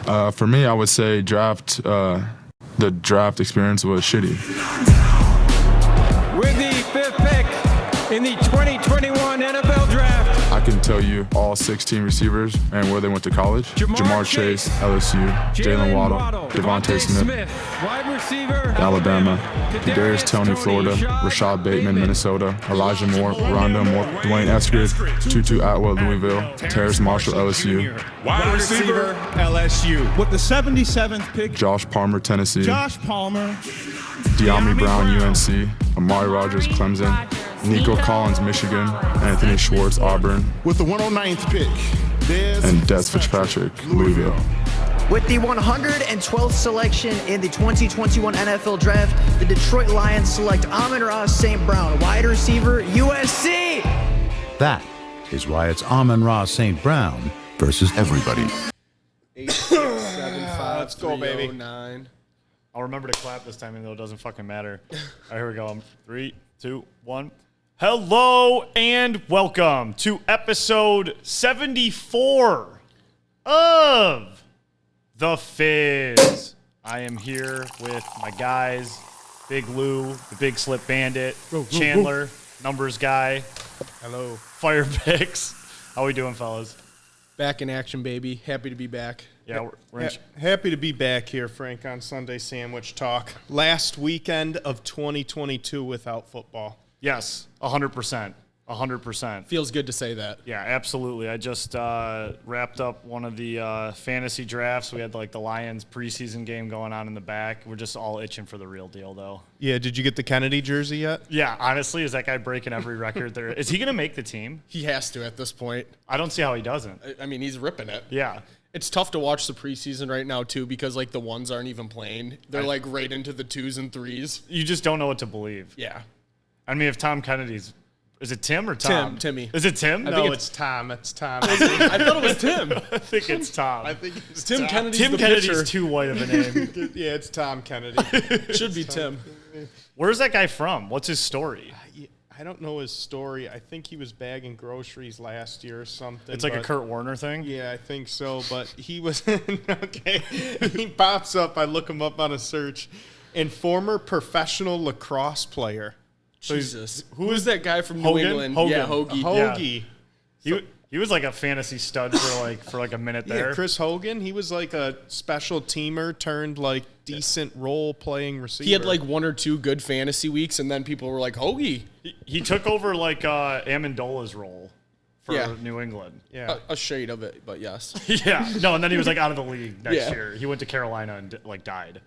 For me, I would say the draft experience was shitty. With the 5th pick in the 2021 NFL Draft. I can tell you all 16 receivers and where they went to college. Jamar Chase, LSU, Jalen Waddle, Devontae Smith, wide receiver, Alabama, Darius Toney, Florida, Rashad Bateman, Minnesota, Elijah Moore, Rondell Moore, Dwayne Eskridge, Tutu Atwell, Louisville, Terrace Marshall, LSU, wide receiver, LSU. With the 77th pick, Josh Palmer, Tennessee, Josh Palmer, De'Ami Brown, UNC, Amari Rogers, Clemson, Nico Collins, Michigan, Anthony Schwartz, Auburn, With the 109th pick, and Des Fitzpatrick, Louisville. With the 112th selection in the 2021 NFL Draft, the Detroit Lions select Amon-Ra St. Brown, wide receiver, USC. That is why it's Amon-Ra St. Brown versus everybody. 8, 6, 7, 5, Let's go, baby. 9. I'll remember to clap this time, even though it doesn't fucking matter. All right, here we go. 3, 2, 1. Hello and welcome to episode 74 of The Fizz. I am here with my guys, Big Lou, the Big Slip Bandit, Chandler, numbers guy. Hello. Fire Picks. How we doing, fellas? Back in action, baby. Happy to be back. Yeah, we're in Happy to be back here, Frank, on Sunday Sandwich Talk. Last weekend of 2022 without football. Yes, 100%. 100%. Feels good to say that. Yeah, absolutely. I just wrapped up one of the fantasy drafts. We had like the Lions preseason game going on in the back. We're just all itching for the real deal, though. Yeah, did you get the Kennedy jersey yet? Yeah, honestly, is that guy breaking every record there? Is he going to make the team? He has to at this point. I don't see how he doesn't. I mean, he's ripping it. Yeah. It's tough to watch the preseason right now, too, because, like, the ones aren't even playing. They're, like, right into the 2s and 3s. You just don't know what to believe. Yeah. I mean, if Tom Kennedy's... Is it Tim or Tom? Timmy. Is it Tim? No, it's Tom. It's Tom. I thought it was Tim. I think it's Tom. I think it's Tim Kennedy's Tim the Kennedy's pitcher. too white of a name. Yeah, it's Tom Kennedy. Should be Tim. Where's that guy from? What's his story? I don't know his story. I think he was bagging groceries last year or something. It's like a Kurt Warner thing? Yeah, I think so. But he was okay. He pops up. I look him up on a search, and former professional lacrosse player. Jesus. Who is that guy from New Hogan? England? Hogan. Yeah, Hoagie. Hoagie. He was like a fantasy stud for like a minute there. Yeah, Chris Hogan. He was like a special teamer turned like decent role playing receiver. He had like 1 or 2 good fantasy weeks, and then people were like, Hoagie. He took over like Amendola's role for New England. Yeah, A shade of it, but yes. Yeah. No, and then he was like out of the league next Yeah. year. He went to Carolina and like died.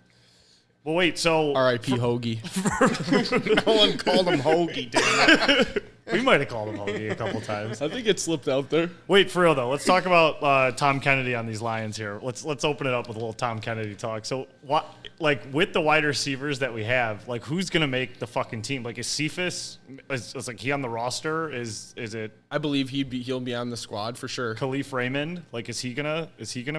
Well, wait. So R.I.P. Hoagie. no one called him Hoagie, damn it. we might have called him Hoagie a couple times. I think it slipped out there. Wait, for real though. Let's talk about Tom Kennedy on these Lions here. Let's open it up with a little Tom Kennedy talk. So, like with the wide receivers that we have, like who's gonna make the fucking team? Like is Cephas? Is like he on the roster? Is it? I believe he'll be on the squad for sure. Khalif Raymond? Like is he gonna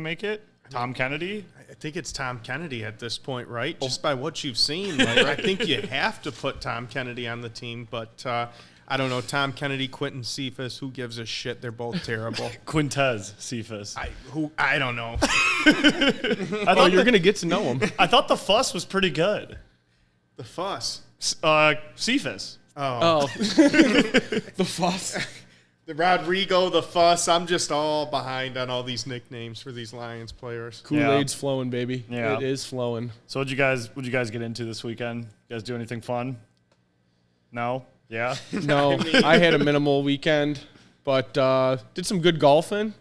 make it? Tom Kennedy? I think it's Tom Kennedy at this point, right? Just by what you've seen. Like, I think you have to put Tom Kennedy on the team, but I don't know. Tom Kennedy, Quentin Cephas, who gives a shit? They're both terrible. Quintez Cephas. I don't know. I thought you're going to get to know him. I thought the fuss was pretty good. The fuss. Cephas. Oh. The fuss. The Rodrigo, the fuss. I'm just all behind on all these nicknames for these Lions players. Kool-Aid's flowing, baby. Yeah. It is flowing. So what'd you guys get into this weekend? You guys do anything fun? No? Yeah? No, I had a minimal weekend, but did some good golfing.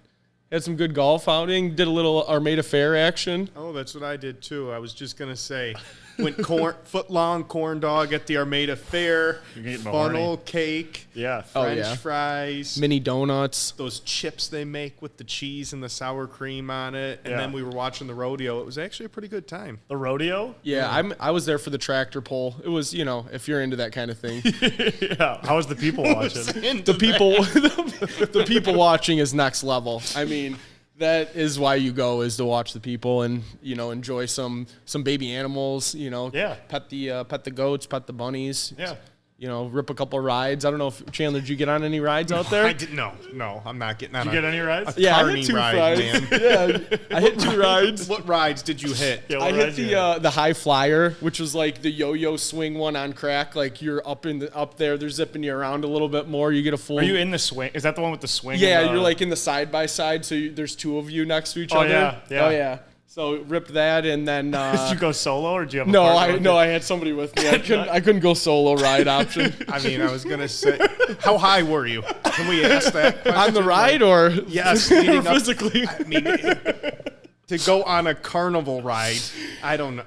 Had some good golf outing. Did a little Armada Fair action. Oh, that's what I did too. I was just going to say. Went foot-long corn dog at the Armada Fair, funnel cake, French fries, mini donuts, those chips they make with the cheese and the sour cream on it, and then we were watching the rodeo. It was actually a pretty good time. The rodeo? Yeah, I was there for the tractor pull. It was, if you're into that kind of thing. Yeah, how was the people watching? The people watching is next level. I mean, that is why you go, is to watch the people and enjoy some baby animals. Pet the goats, pet the bunnies. Yeah, rip a couple rides. I don't know if Chandler, did you get on any rides out there? I did no, I'm not getting on. Did you get any rides? Yeah, I Carney hit 2 ride, rides. man. Yeah, I hit 2 rides. What rides did you hit? Yeah, I what hit rides you hit? the high flyer, which was like the yo-yo swing one on crack. Like you're up there, they're zipping you around a little bit more. You get a full. Are you in the swing? Is that the one with the swing? Yeah, and the- you're like in the side by side, so there's 2 of you next to each Oh, other. yeah, yeah. Oh yeah. So ripped that, and then Did you go solo or did you have a no, partner with you? I had somebody with me. I couldn't go solo ride option I mean, I was gonna say, how high were you? Can we ask that question? on the ride or Yes, or leading up- physically. I mean, to go on a carnival ride, I don't know.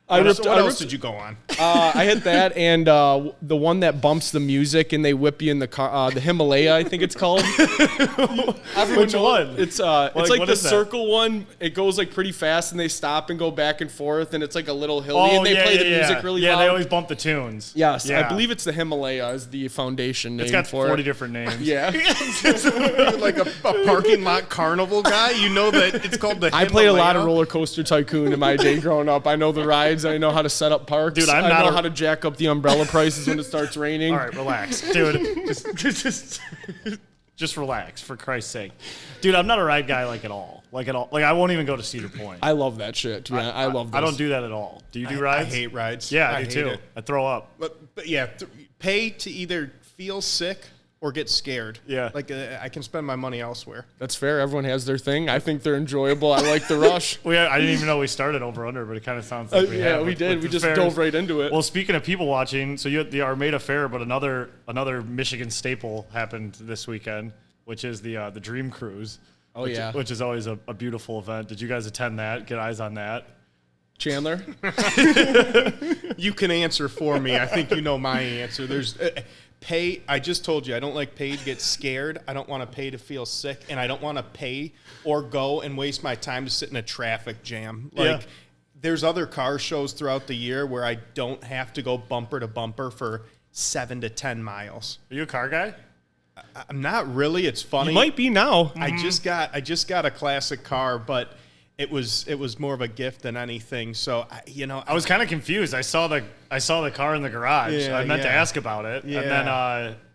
I What ripped- else did you go on? I hit that and the one that bumps the music and they whip you in the car, the Himalaya, I think it's called. Which one? It's like like what the is that? circle one. It goes like pretty fast and they stop and go back and forth and it's like a little hilly Oh, and they yeah, play yeah, the yeah. music really Yeah, loud. they always bump the tunes. Yes, Yeah. I believe it's the Himalaya is the foundation name It's got for 40 it. different names. Yeah. You're like a parking lot carnival guy. You know that it's called the. I played a lot of Himalaya? Roller Coaster Tycoon in my day growing up. I know the rides. I know how to set up parks. Dude, I'm I not know a- how to jack up the umbrella prices when it starts raining. All right, relax, dude. Just relax, for Christ's sake, dude. I'm not a ride guy like at all. Like I won't even go to Cedar Point. I love that shit. I love this. I don't do that at all. Do you do I rides? hate rides. Yeah, I do hate too. it. I throw up. But yeah, pay to either feel sick or get scared. Yeah. Like I can spend my money elsewhere. That's fair. Everyone has their thing. I think they're enjoyable. I like the rush. I didn't even know we started over under, but it kind of sounds like we have we with- did. with We the just fairs. dove right into it. Well, speaking of people watching, so you had the Armada Fair, but another Michigan staple happened this weekend, which is the Dream Cruise. Oh, which, yeah. which is always a beautiful event. Did you guys attend that? Get eyes on that. Chandler. You can answer for me. I think you know my answer. There's pay. I just told you I don't like pay to get scared. I don't want to pay to feel sick, and I don't want to pay or go and waste my time to sit in a traffic jam. Like Yeah. there's other car shows throughout the year where I don't have to go bumper to bumper for 7 to 10 miles. Are you a car guy? I'm not really. It's funny. You might be now. I just got a classic car, but it was more of a gift than anything. So I was kind of confused. I saw the car in the garage. Yeah, I meant to yeah. ask about it, Yeah.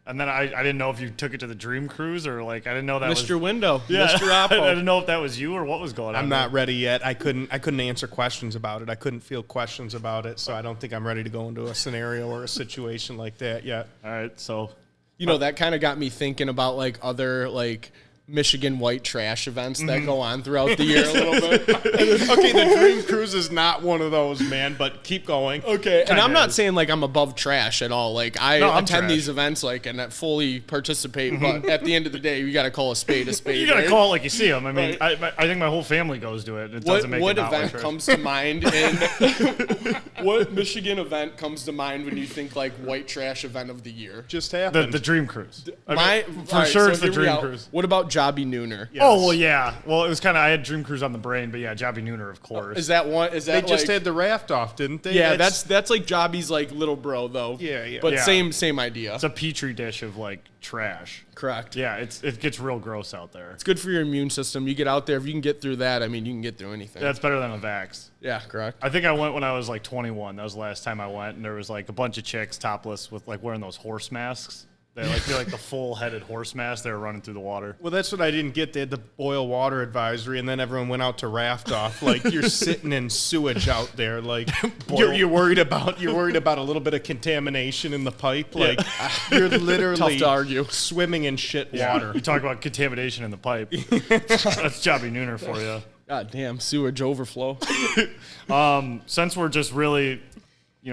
and then I didn't know if you took it to the Dream Cruise or like I didn't know that Missed was your window. Yeah, Missed your I apple. didn't know if that was you or what was going on. I'm not ready yet. I couldn't answer questions about it. I couldn't feel questions about it. So I don't think I'm ready to go into a scenario or a situation like that yet. All right, so That kind of got me thinking about like other like Michigan white trash events that go on throughout the year a little bit. Okay, the Dream Cruise is not one of those, man, but keep going. Okay, and Kinda I'm not is. saying like I'm above trash at all. Like I I'm attend trash. these events like and I fully participate, but at the end of the day, you got to call a spade a spade. you gotta right? call it like you see them. I mean, Right. I think my whole family goes to it. It What, doesn't make what it not white event trash. comes to mind? What Michigan event comes to mind when you think like white trash event of the year? Just happened. the Dream Cruise. I mean, For sure it's the Dream Cruise. What about Jobby Nooner? Oh well, yeah. Well, it was kind of I had Dream Cruise on the brain, but yeah, Jobby Nooner, of course. Is that one? Is they that just like, had the raft off, didn't they? Yeah, that's like Jobby's like little bro though. Yeah, yeah. But Yeah. same idea. It's a petri dish of like trash. Correct. Yeah, it gets real gross out there. It's good for your immune system. You get out there, if you can get through that, I mean, you can get through anything. That's better than a vax. Yeah, correct. I think I went when I was like 21. That was the last time I went, and there was like a bunch of chicks topless with like wearing those horse masks. They like feel like the full-headed horse mask. They were running through the water. Well, that's what I didn't get. They had the boil water advisory, and then everyone went out to raft off. Like you're sitting in sewage out there. Like you're worried about a little bit of contamination in the pipe. Like you're literally Tough to argue. swimming in shit water. You talk about contamination in the pipe. That's Jobby Nooner for you. God damn, sewage overflow. Since we're just really,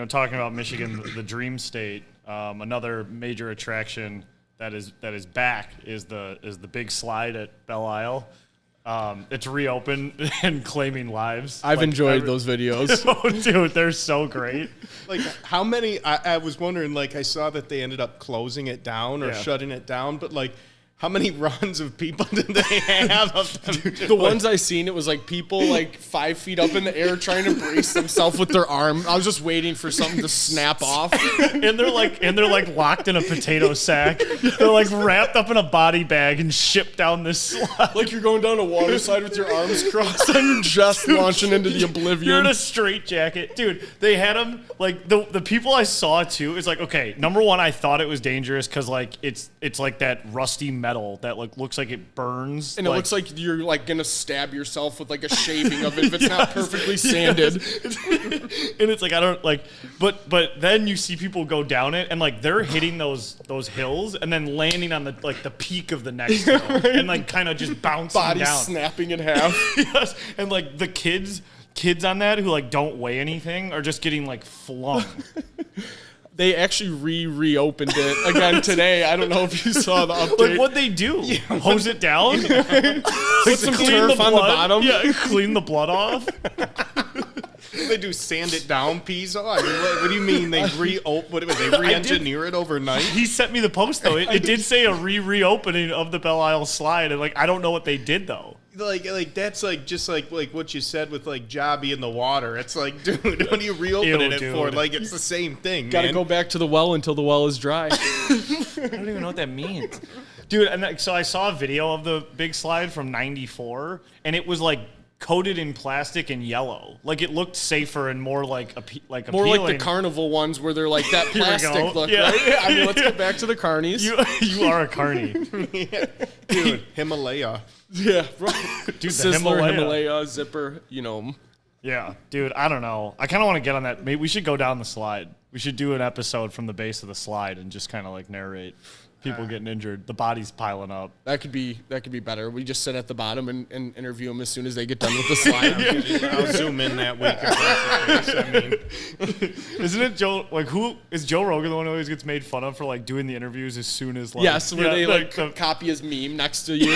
talking about Michigan, the dream state, another major attraction that is back is the big slide at Belle Isle. It's reopened and claiming lives. I've enjoyed those videos. Oh, dude, they're so great. Like how many? I was wondering. Like I saw that they ended up closing it down or Yeah. shutting it down, but like How many runs of people did they have of them? The ones I seen, it was like people like 5 feet up in the air trying to brace themselves with their arm. I was just waiting for something to snap off. and they're like locked in a potato sack. They're like wrapped up in a body bag and shipped down this slide. Like you're going down a water slide with your arms crossed and you're just launching into the oblivion. You're in a straitjacket. Dude, they had them, like, the people I saw, too, is like, okay, number one, I thought it was dangerous because, like, it's like that rusty metal that, like, looks like it burns. And it looks like you're, like, going to stab yourself with, like, a shaving of it if it's not perfectly sanded. And it's like, I don't, like, but then you see people go down it, and, like, they're hitting those hills and then landing on the, like, the peak of the next hill and, like, kind of just bouncing Body down. snapping in half. Yes. And, like, the kids on that who, like, don't weigh anything are just getting, like, flung. They actually reopened it again today. I don't know if you saw the update. Like, what'd they do? Yeah. Hose it down? Put some turf on the bottom? Yeah, clean the blood off? They do sand it down, Pizzo? I mean, what do you mean they re-engineer it overnight? He sent me the post, though. It did say a reopening of the Belle Isle slide, and, like, I don't know what they did, though. Like that's like just like what you said with like Jobby in the water. It's like, dude, what are you reopening it for? Like it's the same thing. Got to go back to the well until the well is dry. I don't even know what that means, dude. And so I saw a video of the big slide from '94, and it was like coated in plastic and yellow. Like it looked safer and more like more appealing. like the carnival ones where they're like that Here we plastic go. look. Yeah. Right? I mean, let's get back to the carnies. You are a carny, dude. Himalaya. Yeah, bro. Dude, Sizzler, Himalaya, Zipper, you know. Yeah, dude, I don't know. I kind of want to get on that. Maybe we should go down the slide. We should do an episode from the base of the slide and just kind of like narrate people getting injured, the bodies piling up. That could be better. We just sit at the bottom and interview them as soon as they get done with the slide. I'll zoom in that week. I mean, isn't it Joe? Like, who is Joe Rogan the one who always gets made fun of for like doing the interviews as soon as like yes, where they like copy his meme next to you.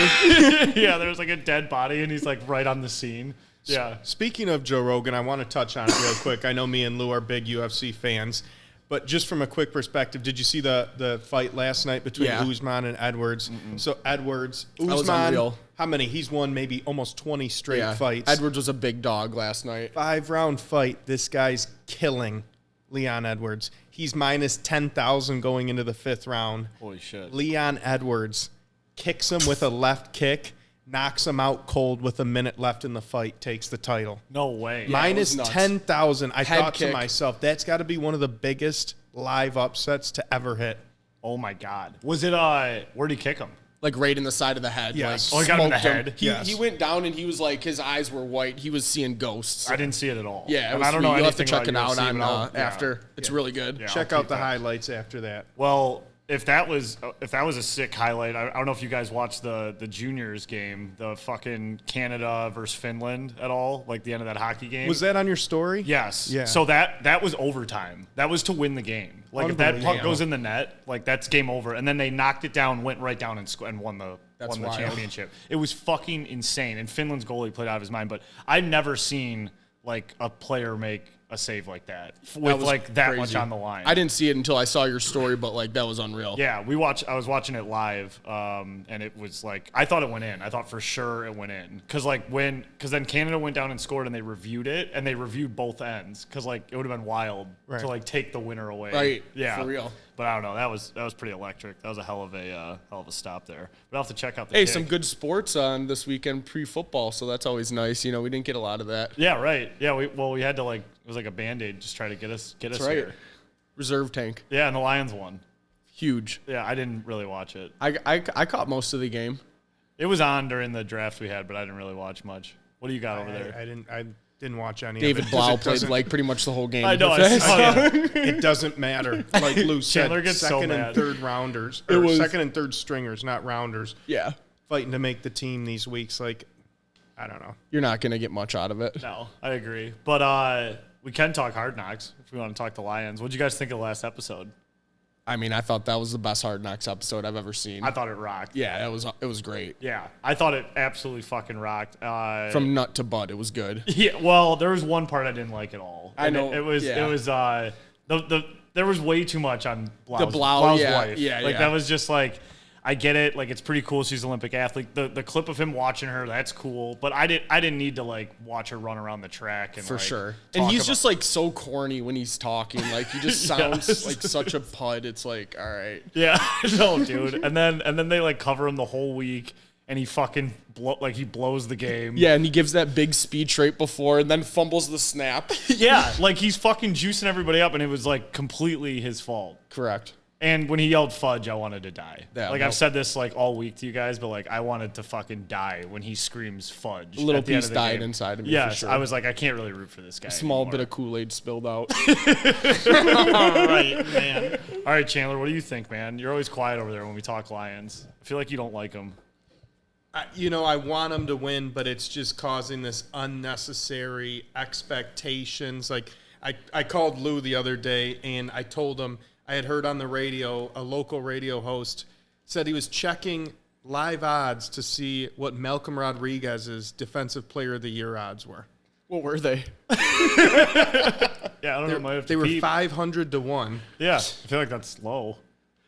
Yeah, there's like a dead body and he's like right on the scene. Yeah. Speaking of Joe Rogan, I want to touch on it real quick. I know me and Lou are big UFC fans. But just from a quick perspective, did you see the fight last night between Usman and Edwards? So Edwards, Usman, how many? He's won maybe almost 20 straight fights. Edwards was a big dog last night. 5-round fight. This guy's killing Leon Edwards. He's minus 10,000 going into the 5th round. Holy shit. Leon Edwards kicks him with a left kick, knocks him out cold with a minute left in the fight, takes the title. No way. Minus 10,000. I thought kick. to myself, that's got to be one of the biggest live upsets to ever hit. Oh my God. Was it, where'd he kick him? Like right in the side of the head. Yes. Like, he got him in the smoked head? He went down and he was like, his eyes were white. He was seeing ghosts. I didn't see it at all. Yeah, it was I don't know. You'll have to anything check it about out UFC, on but after. It's really good. Yeah, Check I'll out keep the that. highlights after that. Well, if that was a sick highlight, I don't know if you guys watched the juniors game, the fucking Canada versus Finland at all, like the end of that hockey game. Was that on your story? Yes. Yeah. So that was overtime. That was to win the game. Like if that puck goes in the net, like that's game over. And then they knocked it down, went right down and won the wild. championship. It was fucking insane. And Finland's goalie played out of his mind. But I've never seen like a player make a save like that with like that crazy. much on the line. I didn't see it until I saw your story, but like that was unreal. Yeah, I was watching it live, and it was like I thought it went in. I thought for sure it went in because then Canada went down and scored, and they reviewed it, and they reviewed both ends because like it would have been wild to like take the winner away. Right. Yeah. For real. But I don't know. That was pretty electric. That was a hell of a stop there. But I'll have to check out the. Hey, kick. some good sports on this weekend pre-football, so that's always nice. You know, we didn't get a lot of that. Yeah. Right. Yeah. We had to like it was like a Band-Aid just try to get us That's here. right. Reserve tank. Yeah, and the Lions won. Huge. Yeah, I didn't really watch it. I caught most of the game. It was on during the draft we had, but I didn't really watch much. What do you got over there? I didn't watch any David of it. Blau played like pretty much the whole game. I know. It doesn't matter. Like Lou said, Chandler gets second so and mad. third rounders. Or second and third stringers, not rounders. Yeah. Fighting to make the team these weeks. Like, I don't know. You're not going to get much out of it. No, I agree. But we can talk Hard Knocks if we want to talk the Lions. What did you guys think of the last episode? I mean, I thought that was the best Hard Knocks episode I've ever seen. I thought it rocked. Yeah, it was great. Yeah, I thought it absolutely fucking rocked. From nut to butt, it was good. Yeah, well, there was one part I didn't like at all. I know. It was there was way too much on Blau's Blau, wife. yeah, like yeah. that was just like I get it. Like, it's pretty cool she's an Olympic athlete. The clip of him watching her, that's cool. But I didn't need to, like, watch her run around the track. And, For like, sure. And he's just, like, so corny when he's talking. Like, he just sounds like such a pud. It's like, all right. Yeah. No, dude. And then they, like, cover him the whole week. And he fucking he blows the game. Yeah, and he gives that big speech right before and then fumbles the snap. Yeah, like he's fucking juicing everybody up, and it was like completely his fault. Correct. And when he yelled fudge, I wanted to die. Yeah, like I've said this like all week to you guys, but like I wanted to fucking die when he screams fudge. A little at the end piece of the died game. inside of me. Yes, for sure. I was like, I can't really root for this guy. A small anymore. bit of Kool-Aid spilled out. All right, man. All right, Chandler, what do you think, man? You're always quiet over there when we talk Lions. I feel like you don't like them. I want them to win, but it's just causing this unnecessary expectations. Like, I called Lou the other day, and I told him I had heard on the radio, a local radio host said he was checking live odds to see what Malcolm Rodriguez's Defensive Player of the Year odds were. What were they? Yeah, I don't know. Might have to They were peep. 500 to 1. Yeah, I feel like that's low.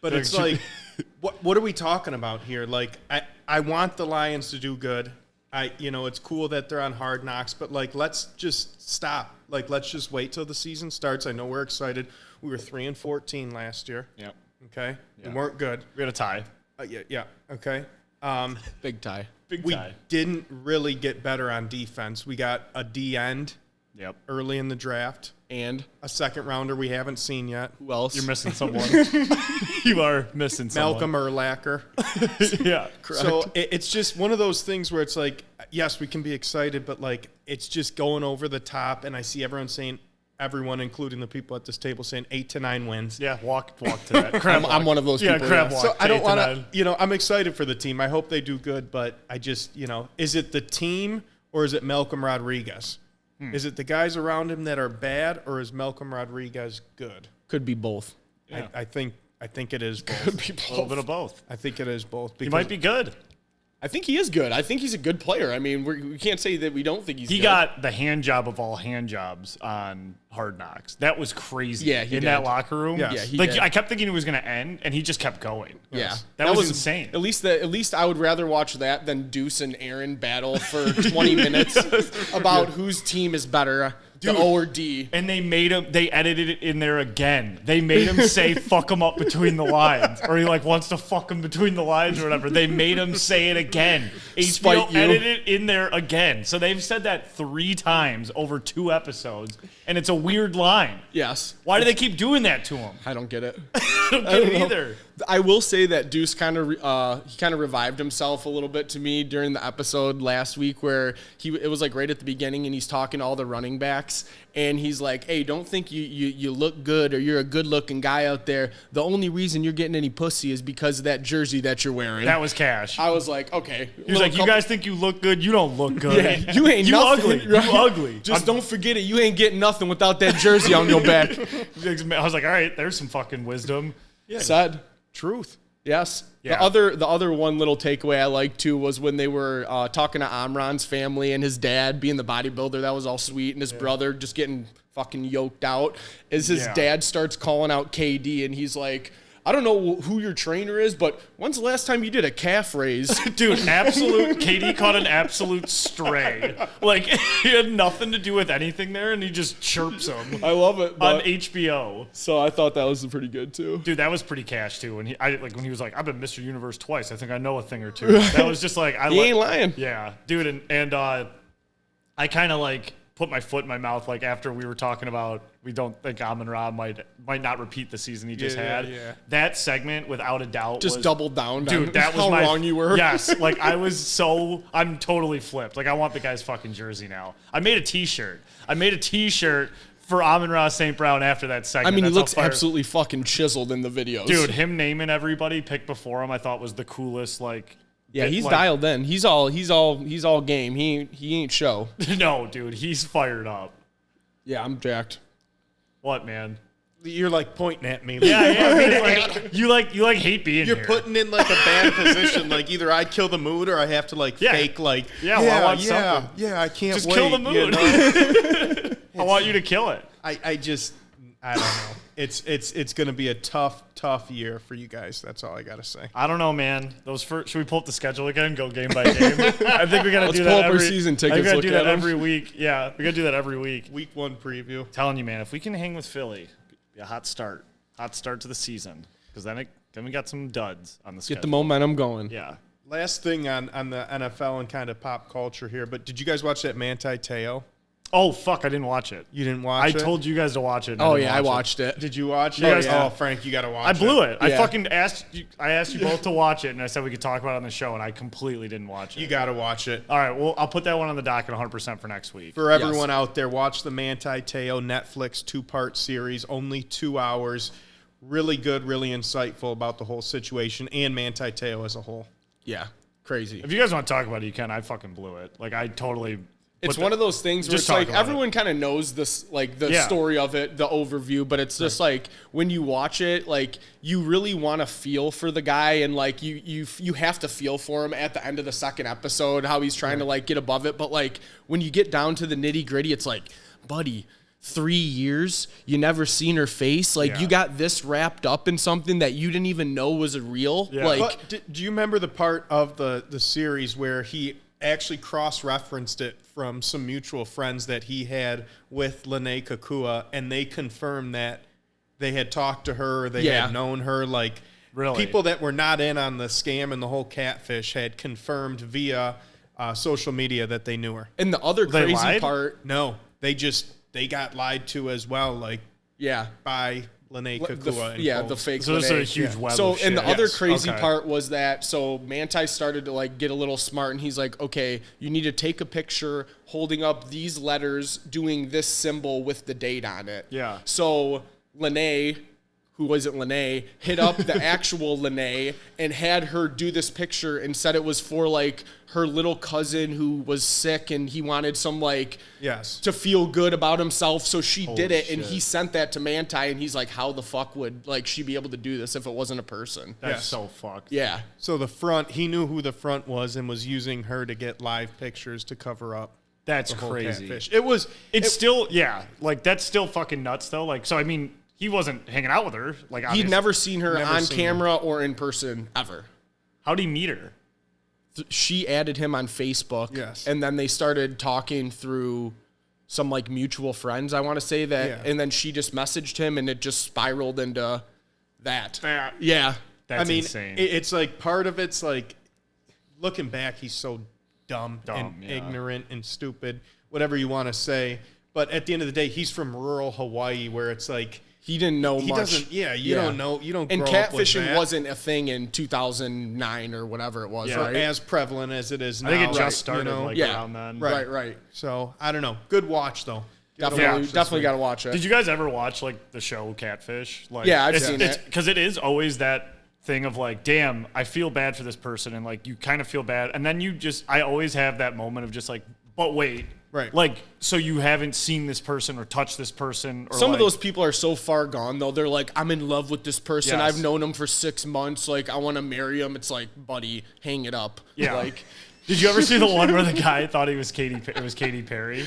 But it's like, what are we talking about here? Like, I want the Lions to do good. It's cool that they're on Hard Knocks, but like, let's just stop. Like, let's just wait till the season starts. I know we're excited. We were 3-14 last year. Yep. Okay. Yeah. We weren't good. We had a tie. Yeah. Okay. Big tie. Big We tie. didn't really get better on defense. We got a D end Yep. early in the draft. And A second rounder we haven't seen yet. who else? You're missing someone. You are missing someone. Malcolm Urlacher. Yeah. So it's just one of those things where it's like, yes, we can be excited, but like it's just going over the top. And I see everyone, including the people at this table, saying 8 to 9 wins. Yeah, walk to that. I'm one of those people. crab yeah. walk. So I don't 8 to want 9. to, I'm excited for the team. I hope they do good, but I just, is it the team or is it Malcolm Rodriguez? Is it the guys around him that are bad, or is Malcolm Rodriguez good? Could be both. Yeah. I think it is both. Could be A little bit of both. I think it is both. He might be good. I think he is good. I think he's a good player. I mean, we can't say that we don't think he's good. He got the hand job of all hand jobs on Hard Knocks. That was crazy. Yeah, he in did. that locker room. Yes. Yeah, he like did. I kept thinking it was going to end, and he just kept going. Yeah. That was insane. At least I would rather watch that than Deuce and Aaron battle for 20 minutes about whose team is better, the O or D. And they edited it in there again. They made him say fuck him up between the lines. Or he like wants to fuck him between the lines or whatever. They made him say it again. Spite HBO you. edited it in there again. So they've said that 3 times over 2 episodes. And it's a weird line. Yes. Why do they keep doing that to him? I don't get it. I don't get it either. I will say that Deuce kind of revived himself a little bit to me during the episode last week where it was like right at the beginning and he's talking to all the running backs and he's like, hey, don't think you look good or you're a good looking guy out there. The only reason you're getting any pussy is because of that jersey that you're wearing. That was Cash. I was like, okay. He was like, you guys think you look good? You don't look good. Yeah, you ain't you nothing, ugly. right? You ugly. Just don't forget it. You ain't getting nothing without that jersey on your back. I was like, all right, there's some fucking wisdom. Yeah. Said. Truth. Yes. Yeah. The other one little takeaway I liked too was when they were talking to Amron's family and his dad being the bodybuilder. That was all sweet, and his brother just getting fucking yoked out. As his dad starts calling out KD, and he's like, I don't know who your trainer is, but when's the last time you did a calf raise? Dude, KD caught an absolute stray. Like, he had nothing to do with anything there, and he just chirps him I love it. on HBO. So I thought that was pretty good too. Dude, that was pretty Cash, too. When when he was like, I've been Mr. Universe twice. I think I know a thing or two. That was just like, He ain't lying. Yeah. Dude, and I kind of like put my foot in my mouth like after we were talking about we don't think Amon-Ra might not repeat the season he just had. Yeah. That segment, without a doubt, Just was, doubled down. dude, on that was how my wrong you were. Yes, like I'm totally flipped. Like I want the guy's fucking jersey now. I made a T-shirt for Amon-Ra St. Brown after that I segment. mean, he That's how looks fire- absolutely fucking chiseled in the videos. Dude, him naming everybody picked before him, I thought was the coolest. Like, Yeah, he's like- dialed in. He's all game. He ain't show. No, dude, he's fired up. Yeah, I'm jacked. What, man? You're like pointing at me. Yeah. I mean, it's like you hate being You're here. putting in like a bad position. Like either I kill the mood or I have to like fake like. Yeah, well, I want something. Yeah, I can't Just wait. kill the mood. You know? I want you to kill it. I don't know. It's going to be a tough year for you guys. That's all I got to say. I don't know, man. Should we pull up the schedule again? Go game by game. I think we got to do that. Pull up our season tickets. We got to do that them. every week. Yeah, we got to do that every week. Week 1 preview. Telling you, man, if we can hang with Philly, be a hot start to the season. Because then we got some duds on the schedule. Get the momentum going. Yeah. Last thing on the NFL and kind of pop culture here, but did you guys watch that Manti Te'o? Oh, fuck, I didn't watch it. You didn't watch it? I told you guys to watch it. Oh, yeah, I watched it. Did you watch it? Yeah. Oh, Frank, you got to watch it. I blew it. Yeah. I fucking asked you both to watch it, and I said we could talk about it on the show, and I completely didn't watch it. You got to watch it. All right, well, I'll put that one on the docket 100% for next week. For everyone out there, watch the Manti Te'o Netflix 2-part series, only 2 hours. Really good, really insightful about the whole situation and Manti Te'o as a whole. Yeah, crazy. If you guys want to talk about it, you can. I fucking blew it. Like, I totally... It's one of those things where Just it's like talk about everyone kind of knows this, like the Yeah. story of it, the overview, but it's just like when you watch it, like you really want to feel for the guy, and like you have to feel for him at the end of the second episode, how he's trying to like get above it. But like when you get down to the nitty gritty, it's like, buddy, 3 years, you never seen her face. Like you got this wrapped up in something that you didn't even know was real. Yeah. Like, But do you remember the part of the series where he actually cross-referenced it from some mutual friends that he had with Lene Kakua, and they confirmed that they had talked to her, they had known her, like Really? people that were not in on the scam and the whole catfish had confirmed via social media that they knew her. and the other They crazy lied? part, No, they got lied to as well, like by Lene Kakua. the fake. So this is Lene. a huge web So, of and the shit. other Yes. crazy Okay. part was that, so Manti started to like get a little smart, and he's like, okay, you need to take a picture holding up these letters, doing this symbol with the date on it. Yeah. So Lene, who wasn't Lene, hit up the actual Lene and had her do this picture and said it was for like her little cousin who was sick, and he wanted some like to feel good about himself, so she did it, and he sent that to Manti, and he's like, how the fuck would like she be able to do this if it wasn't a person? That's so fucked. Yeah. So the front, he knew who the front was and was using her to get live pictures to cover up. That's the whole crazy. catfish. It's still, like, that's still fucking nuts, though. Like, so, I mean, he wasn't hanging out with her. Like, He'd obviously. never seen her Never on seen camera or in person ever. How'd he meet her? She added him on Facebook. Yes. And then they started talking through some like mutual friends, I want to say that. Yeah. And then she just messaged him, and it just spiraled into that. That. Yeah. That's I mean, insane. it's like part of it's like looking back, he's so dumb Dumb, and yeah. ignorant and stupid, whatever you want to say. But at the end of the day, he's from rural Hawaii, where it's like He didn't know he much. doesn't. Yeah, you don't know. You don't. And grow up with catfishing that. wasn't a thing in 2009 or whatever it was, Yeah. right? as prevalent as it is now. I think it just right, started, you know? like, Yeah. around then. Right. So I don't know. Good watch though. Definitely got to watch it. Did you guys ever watch, like, the show Catfish? Like, Yeah, I've seen it. Because it is always that thing of, like, damn, I feel bad for this person, and, like, you kind of feel bad. And then I always have that moment of just, like, but wait. Right. Like, so you haven't seen this person or touched this person? Or Some like, of those people are so far gone, though. They're like, I'm in love with this person. Yes. I've known him for 6 months. Like, I want to marry him. It's like, buddy, hang it up. Yeah. Like, Did you ever see the one where the guy thought it was Katy Perry?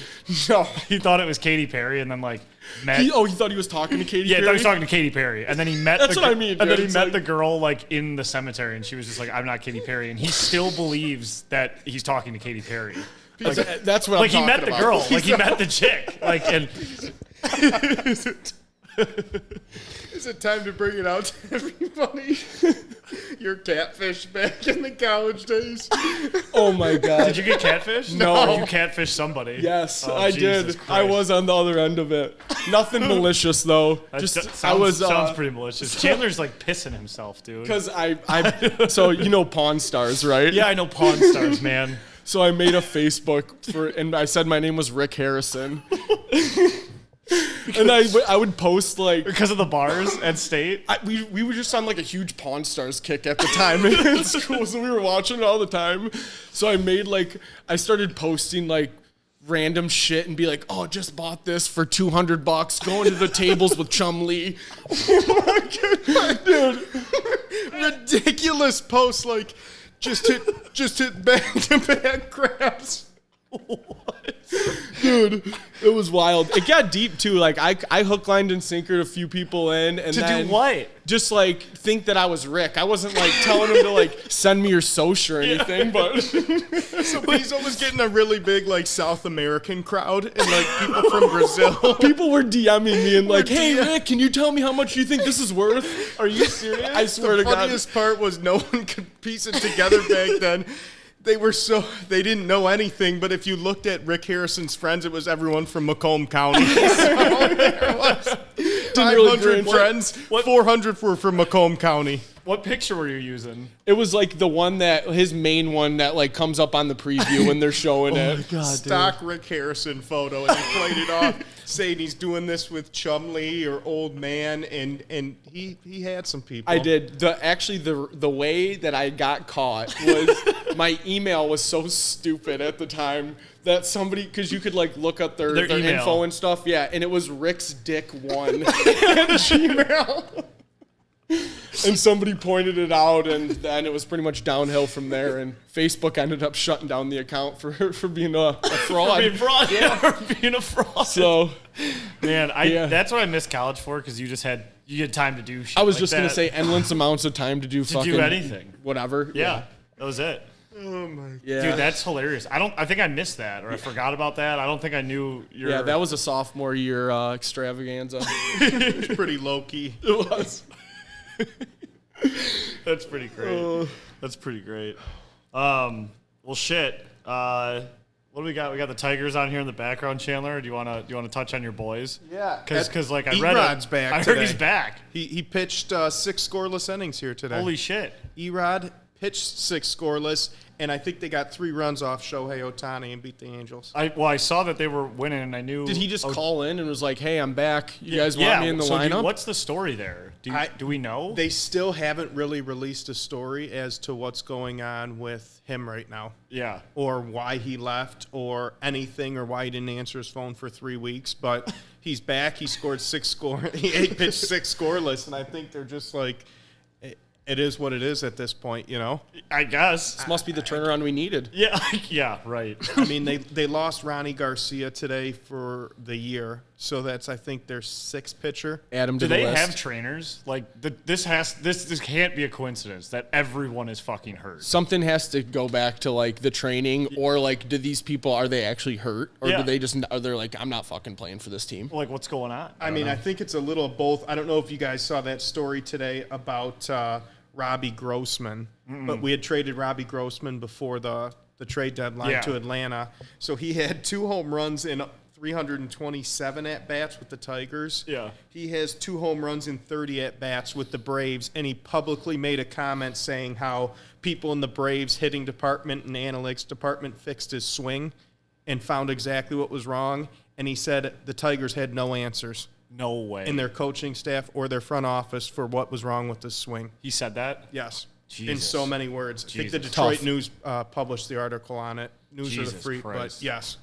no. He thought it was Katy Perry, and then, like, met... He thought he was talking to Katy Yeah, I Perry? thought he was talking to Katy Perry, and then he met. That's what I mean, And then dude. he It's met like- the girl like in the cemetery, and she was just like, "I'm not Katy Perry," and he still believes that he's talking to Katy Perry. Like, That's what like I'm he talking met the about. girl, like he met the chick, like and Is it time to bring it out to everybody? Your catfish back in the college days. Oh, my God. did you get catfish? No. Or you catfish somebody. Yes, Oh, I Jesus did. Christ. I was on the other end of it. Nothing malicious, though. That Just sounds, sounds pretty malicious. Chandler's like pissing himself, dude. because so you know Pawn Stars, right? Yeah, I know Pawn Stars, man. So I made a Facebook and I said my name was Rick Harrison. And I would post like Because of the bars at State. we were just on like a huge Pawn Stars kick at the time in school, so we were watching it all the time. So I started posting like random shit and be like, oh, just bought this for $200, going to the tables with Chumlee. Dude, ridiculous posts like just hit back to back grabs. Dude, it was wild. It got deep too. Like I hook, lined, and sinkered a few people in, and To then do what? Just like think that I was Rick. I wasn't like telling him to like send me your social or anything, but So Pizzo was getting a really big like South American crowd and like people from Brazil. people were DMing me and like, "Hey DM Rick, can you tell me how much you think this is worth?" Are you serious? I swear the to God. funniest part was no one could piece it together back then. They didn't know anything, but if you looked at Rick Harrison's friends, it was everyone from Macomb County. So there was 500 friends, 400 were from Macomb County. What picture were you using? It was like the one that his main one that like comes up on the preview when they're showing it. Stock Rick Harrison photo, and he played it off saying he's doing this with Chumley or Old Man, and he had some people. I did. The way that I got caught was my email was so stupid at the time that somebody, because you could like look up their email. info and stuff, yeah, and it was Rick's Dick 1 at Gmail. And somebody pointed it out, and then it was pretty much downhill from there. And Facebook ended up shutting down the account for being a fraud. For being a fraud. So, man, that's what I miss college for, because you had time to do shit. I was like just gonna that. say endless amounts of time to do fucking anything, whatever. Yeah, that was it. Oh my god, Yeah. Dude, that's hilarious. I think I missed that, or I forgot about that. I don't think I knew your. Yeah, that was a sophomore year extravaganza. it's pretty low key. It was. That's pretty great. That's pretty great. Well, shit. What do we got? We got the Tigers on here in the background, Chandler. Do you wanna touch on your boys? Yeah, because like I read Erod's it. back I heard today. he's back. He pitched 6 scoreless innings here today. Holy shit! Erod pitched 6 scoreless, and I think they got 3 runs off Shohei Ohtani and beat the Angels. I saw that they were winning, and I knew. Did he just call in and was like, "Hey, I'm back. You guys want me in the lineup?" What's the story there? Do we know? They still haven't really released a story as to what's going on with him right now. Yeah. Or why he left or anything, or why he didn't answer his phone for 3 weeks. But he's back. He scored 6 he pitched 6 scoreless, and I think they're just like, it is what it is at this point, you know? I guess. This must be the turnaround we needed. Yeah, yeah, right. I mean, they lost Ronnie Garcia today for the year, so that's, I think, their 6th pitcher. Add him to Do the they list. have trainers? Like this can't be a coincidence that everyone is fucking hurt. Something has to go back to like the training, or like, do these people, are they actually hurt, or Yeah. do they just, are they like, I'm not fucking playing for this team? Like, what's going on? I mean, I think it's a little of both. I don't know if you guys saw that story today about Robbie Grossman, but we had traded Robbie Grossman before the trade deadline to Atlanta. So he had 2 home runs in 327 at-bats with the Tigers. Yeah. He has 2 home runs in 30 at-bats with the Braves, and he publicly made a comment saying how people in the Braves hitting department and analytics department fixed his swing and found exactly what was wrong, and he said the Tigers had no answers. No way. In their coaching staff or their front office for what was wrong with the swing. He said that? Yes. In Jesus. so many words. I think the Jesus. Detroit Tough. News published the article on it. News of Jesus the Freak, Christ. but yes.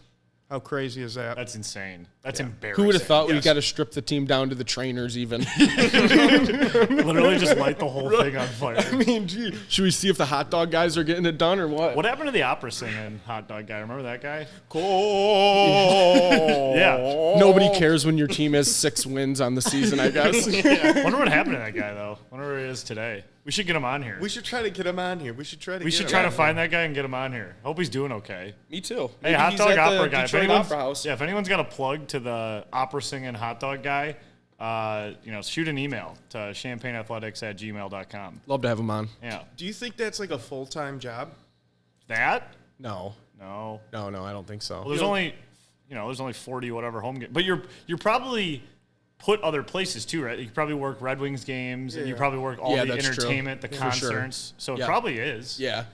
How crazy is that? That's insane. That's embarrassing. Who would have thought we Yes. got to strip the team down to the trainers even? Literally just light the whole thing on fire. I mean, gee, should we see if the hot dog guys are getting it done or what? What happened to the opera singing hot dog guy? Remember that guy? Cool. Yeah. Nobody cares when your team has 6 wins on the season, I guess. Wonder what happened to that guy, though. Wonder where he is today. We should get him on here. We should try to get him on here. We should try to find that guy and get him on here. Hope he's doing okay. Me too. Hey, Maybe hot he's dog at the opera guy. Detroit Opera House. Yeah, if anyone's got a plug to the opera singing hot dog guy, shoot an email to champagneathletics@gmail.com. Love to have him on. Yeah. Do you think that's like a full-time job? That? No, No. I don't think so. Well, there's only 40 whatever home games. But you're probably put other places too, right? You probably work Red Wings games, and you probably work all the that's true. entertainment, the For sure. concerts. So Yeah. it probably is. Yeah.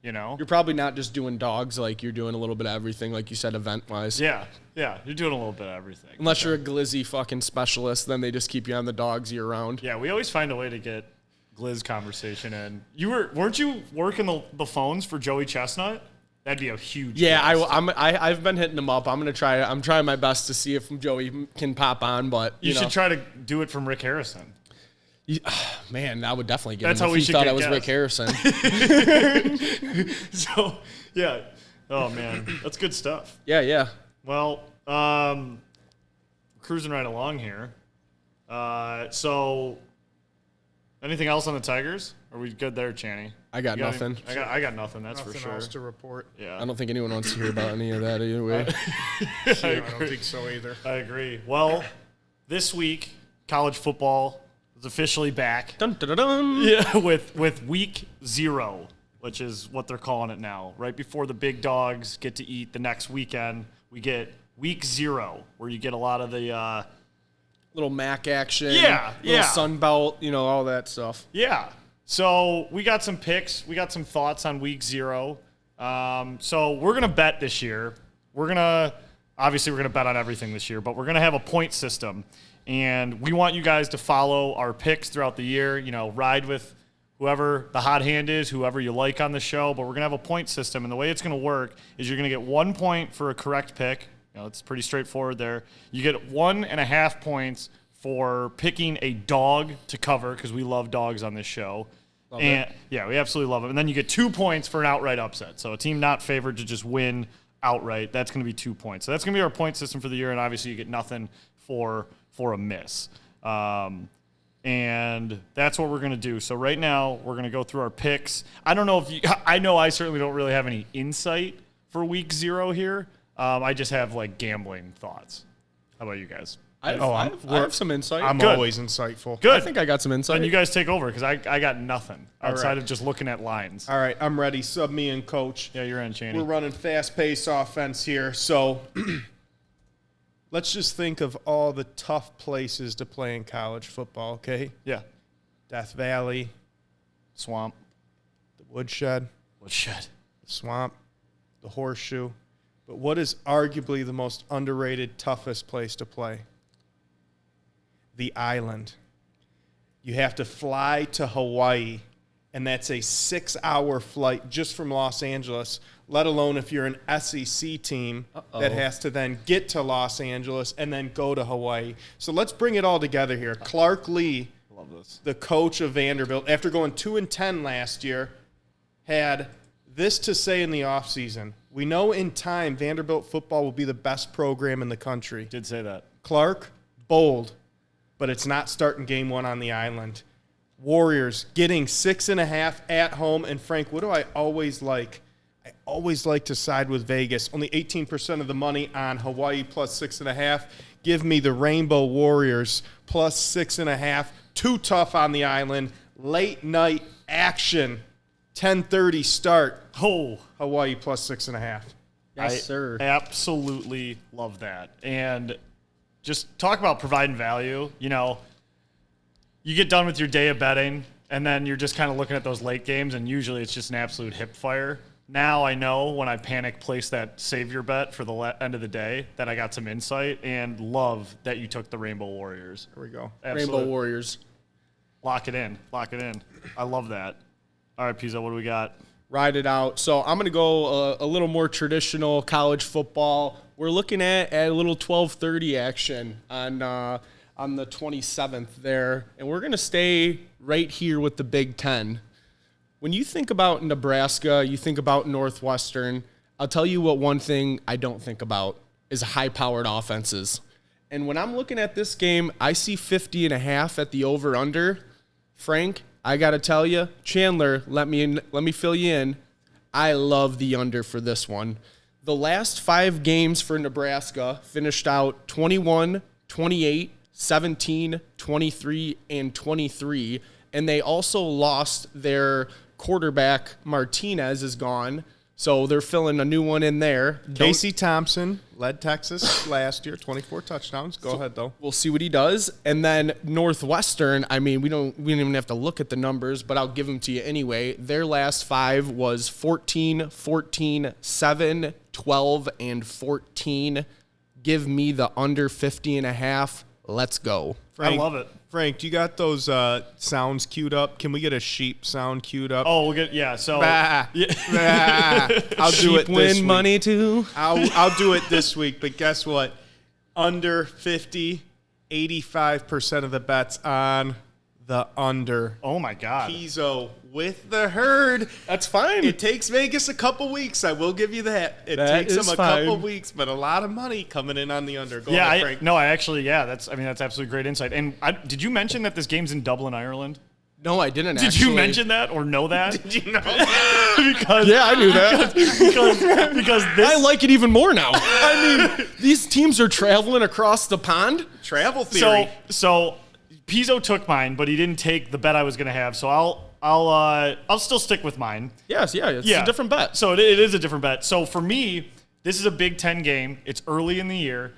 You know? You're probably not just doing dogs, like you're doing a little bit of everything, like you said, event-wise. Yeah. Yeah. You're doing a little bit of everything. Unless you're a glizzy fucking specialist, then they just keep you on the dogs year-round. Yeah, we always find a way to get Gliz conversation in. Weren't you working the phones for Joey Chestnut? That'd be a huge Yeah, guest. I've been hitting him up. I'm trying my best to see if Joey can pop on, but You should try to do it from Rick Harrison. Man, I would definitely get That's him how if we he should thought get I was guests. Rick Harrison. So, yeah. Oh, man. That's good stuff. Yeah. Well, cruising right along here. So, anything else on the Tigers? Are we good there, Channy? I got nothing. I got nothing, that's Nothing for sure. else to report. Yeah. I don't think anyone wants to hear about any of that either way. I don't think so either. I agree. Well, this week, college football is officially back. Dun, dun, dun, dun. Yeah, with week 0, which is what they're calling it now. Right before the big dogs get to eat the next weekend, we get week 0, where you get a lot of the Little MAC action. Yeah. Sun Belt, all that stuff. Yeah. So we got some picks. We got some thoughts on week 0. So we're going to bet this year. Obviously we're going to bet on everything this year, but we're going to have a point system. And we want you guys to follow our picks throughout the year. Ride with whoever the hot hand is, whoever you like on the show. But we're going to have a point system. And the way it's going to work is you're going to get 1 point for a correct pick. It's pretty straightforward there. You get 1.5 points for picking a dog to cover, because we love dogs on this show. Yeah, we absolutely love them. And then you get 2 points for an outright upset. So a team not favored to just win outright, that's going to be 2 points. So that's going to be our point system for the year, and obviously you get nothing for a miss. And that's what we're going to do. So right now we're going to go through our picks. I don't know if I know I certainly don't really have any insight for week 0 here. I just have gambling thoughts. How about you guys? I have some insight. I'm Good. always insightful. Good. I think I got some insight. And you guys take over, because I got nothing outside right. of just looking at lines. All right, I'm ready. Sub me in, coach. Yeah, you're in, Chaney. We're running fast-paced offense here, so let's just think of all the tough places to play in college football, okay? Yeah. Death Valley, Swamp. the Woodshed, The Swamp, the Horseshoe. But what is arguably the most underrated, toughest place to play? The island. You have to fly to Hawaii, and that's a 6-hour flight just from Los Angeles, let alone if you're an SEC team that has to then get to Los Angeles and then go to Hawaii. So let's bring it all together here. Clark Lee, Love this. the coach of Vanderbilt, after going 2-10 last year, had this to say in the offseason. We know in time Vanderbilt football will be the best program in the country. Did say that. Clark, bold, but it's not starting game 1 on the island. Warriors getting 6.5 at home. And Frank, what do I always like? I always like to side with Vegas. Only 18% of the money on Hawaii plus 6.5. Give me the Rainbow Warriors plus 6.5. Too tough on the island. Late night action. 10:30 start. Oh, Hawaii plus 6.5. Yes, sir. Absolutely love that. And just talk about providing value. You get done with your day of betting, and then you're just kind of looking at those late games, and usually it's just an absolute hip fire. Now I know when I panic place that savior bet for the end of the day that I got some insight, and love that you took the Rainbow Warriors. Here we go. Absolutely. Rainbow Warriors. Lock it in. I love that. All right, Pizzo, what do we got? Ride it out. So I'm going to go a little more traditional college football. We're looking at a little 12:30 action on the 27th there, and we're going to stay right here with the Big Ten. When you think about Nebraska, you think about Northwestern. I'll tell you what one thing I don't think about is high-powered offenses. And when I'm looking at this game, I see 50.5 at the over-under. Frank, I got to tell you, Chandler, let me fill you in. I love the under for this one. The last 5 games for Nebraska finished out 21, 28, 17, 23, and 23. And they also lost their quarterback. Martinez is gone. So they're filling a new one in there. Casey Thompson led Texas last year, 24 touchdowns. Go ahead, though. We'll see what he does. And then Northwestern, I mean, we don't even have to look at the numbers, but I'll give them to you anyway. Their last 5 was 14, 14, 7, 12, and 14. Give me the under 50.5. Let's go. Frank, I love it. Frank, do you got those sounds queued up? Can we get a sheep sound queued up? Oh, we'll get, yeah, so. Bah, bah. I'll do it Sheep this win week. money too. I'll do it this week, but guess what? Under 50, 85% of the bets on the under. Oh my God. Pizzo with the herd. That's fine. It takes Vegas a couple weeks. I will give you that. It That takes them is a couple fine. weeks, but a lot of money coming in on the under. Go Yeah, ahead, Frank. that's absolutely great insight. And did you mention that this game's in Dublin, Ireland? No, I didn't. Did actually. you mention that or know that? Did you know? Because Yeah, I knew that. because this I like it even more now. I mean, these teams are traveling across the pond. Travel theory. So Pizzo took mine, but he didn't take the bet I was going to have. So I'll still stick with mine. Yes, it's a different bet. So it is a different bet. So for me, this is a Big Ten game. It's early in the year.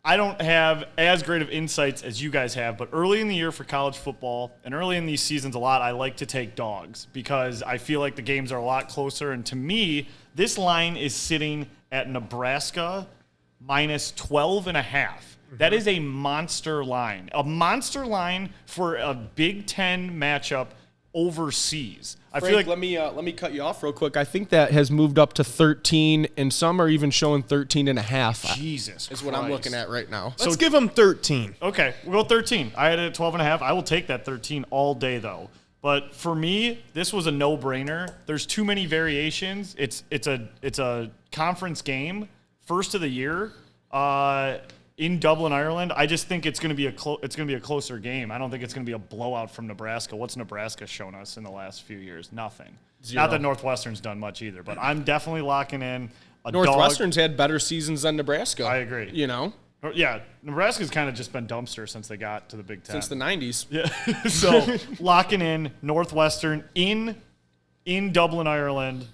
I don't have as great of insights as you guys have, but early in the year for college football and early in these seasons a lot, I like to take dogs because I feel like the games are a lot closer. And to me, this line is sitting at Nebraska minus 12.5. That is a monster line. A monster line for a Big Ten matchup overseas. I feel like let me cut you off real quick. I think that has moved up to 13, and some are even showing 13.5. Jesus is what I'm looking at right now. Let's give them 13. Okay, we'll go 13. I had it at 12.5. I will take that 13 all day, though. But for me, this was a no-brainer. There's too many variations. It's a conference game, first of the year, in Dublin, Ireland. I just think it's going to be a closer game. I don't think it's going to be a blowout from Nebraska. What's Nebraska shown us in the last few years? Nothing. Zero. Not that Northwestern's done much either, but I'm definitely locking in a Northwestern's had better seasons than Nebraska. I agree. You know, Yeah, Nebraska's kind of just been dumpster since they got to the Big Ten. since the 90s. Yeah. So locking in Northwestern in Dublin, Ireland,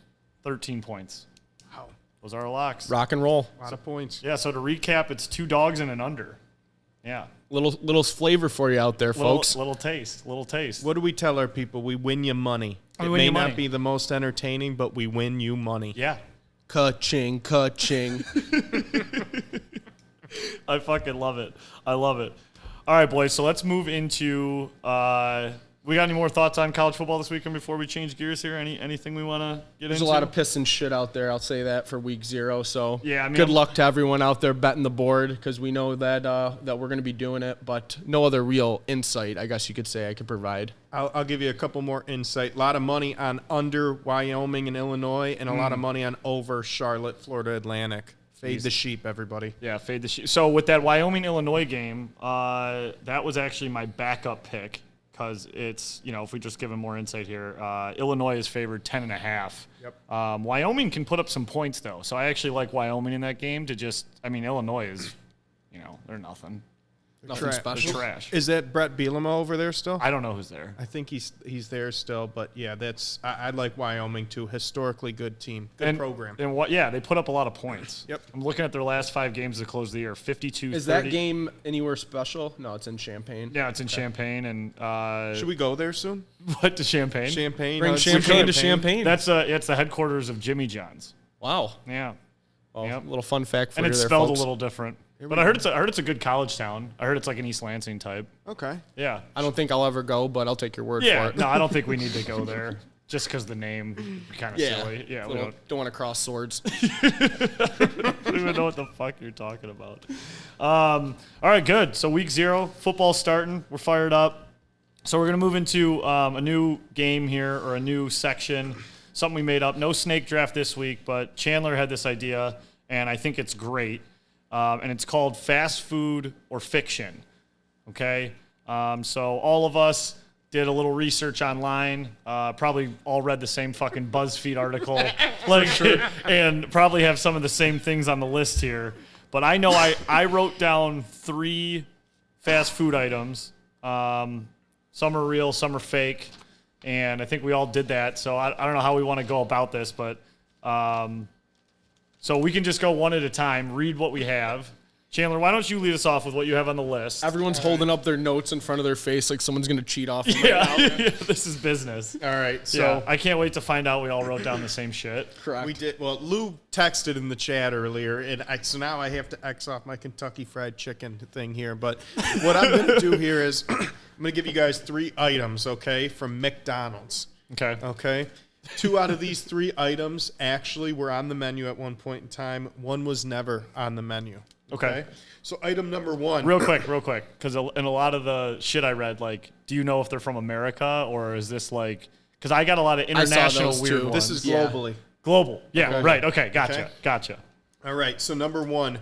13 points. Wow. Those are our locks. Rock and roll. A lot of points. Yeah, so to recap, it's 2 dogs and an under. Yeah. Little flavor for you out there, folks. Little taste. What do we tell our people? We win you money. We It win may you not money. be the most entertaining, but we win you money. Yeah. Ka-ching, ka-ching. I fucking love it. I love it. All right, boys, so let's move into we got any more thoughts on college football this weekend before we change gears here? Anything we want to get There's into? a lot of pissing shit out there. I'll say that for week 0. So Yeah, I mean, good I'm- luck to everyone out there betting the board because we know that that we're going to be doing it, but no other real insight, I guess you could say, I could provide. I'll give you a couple more insight. A lot of money on under Wyoming and Illinois, and a lot of money on over Charlotte, Florida Atlantic. Fade the sheep, everybody. Yeah, fade the sheep. So with that Wyoming-Illinois game, that was actually my backup pick because it's, if we just give them more insight here, Illinois is favored 10.5. Yep. Wyoming can put up some points, though. So I actually like Wyoming in that game to Illinois is, they're nothing. Nothing Tra- special. They're trash. Is that Brett Bielema over there still? I don't know who's there. I think he's there still, but yeah, I like Wyoming too. Historically good team, good program. And they put up a lot of points. Yep. I'm looking at their last 5 games to close the year, 52-30. Is that game anywhere special? No, it's in Champaign. Yeah, it's in Champaign. And Should we go there soon? what, to Champaign? Champagne. Bring it's Champagne to Champagne. That's it's the headquarters of Jimmy John's. Wow. Yeah. Well, Yep. little fun fact for And you it's there, spelled folks. a little different. But I heard it's a good college town. I heard it's like an East Lansing type. Okay. Yeah. I don't think I'll ever go, but I'll take your word Yeah. for it. No, I don't think we need to go there just because the name kind of Yeah. silly. Yeah. We Don't want to cross swords. don't even know what the fuck you're talking about. All right, good. So week 0, football starting. We're fired up. So we're gonna move into a new game here, or a new section, something we made up. No snake draft this week, but Chandler had this idea, and I think it's great. And it's called Fast Food or Fiction. Okay? So all of us did a little research online, probably all read the same fucking BuzzFeed article, and probably have some of the same things on the list here. But I know I wrote down 3 fast food items. Some are real, some are fake, and I think we all did that. So I don't know how we want to go about this, but so we can just go one at a time, read what we have. Chandler, why don't you lead us off with what you have on the list? Everyone's holding up their notes in front of their face like someone's going to cheat off them Yeah, right now. this is business. All right. So So I can't wait to find out we all wrote down the same shit. Correct. we did. Well, Lou texted in the chat earlier, and so now I have to X off my Kentucky Fried Chicken thing here. But what I'm going to do here is I'm going to give you guys 3 items, okay, from McDonald's. Okay. Okay. 2 out of these 3 items actually were on the menu at one point in time. 1 was never on the menu. Okay. So item number 1. Real quick, because in a lot of the shit I read, like, do you know if they're from America or is this like? Because I got a lot of international those weird too. ones. This is globally. Global. Yeah. Okay. Right. Okay. Gotcha. Okay. Gotcha. All right, so number one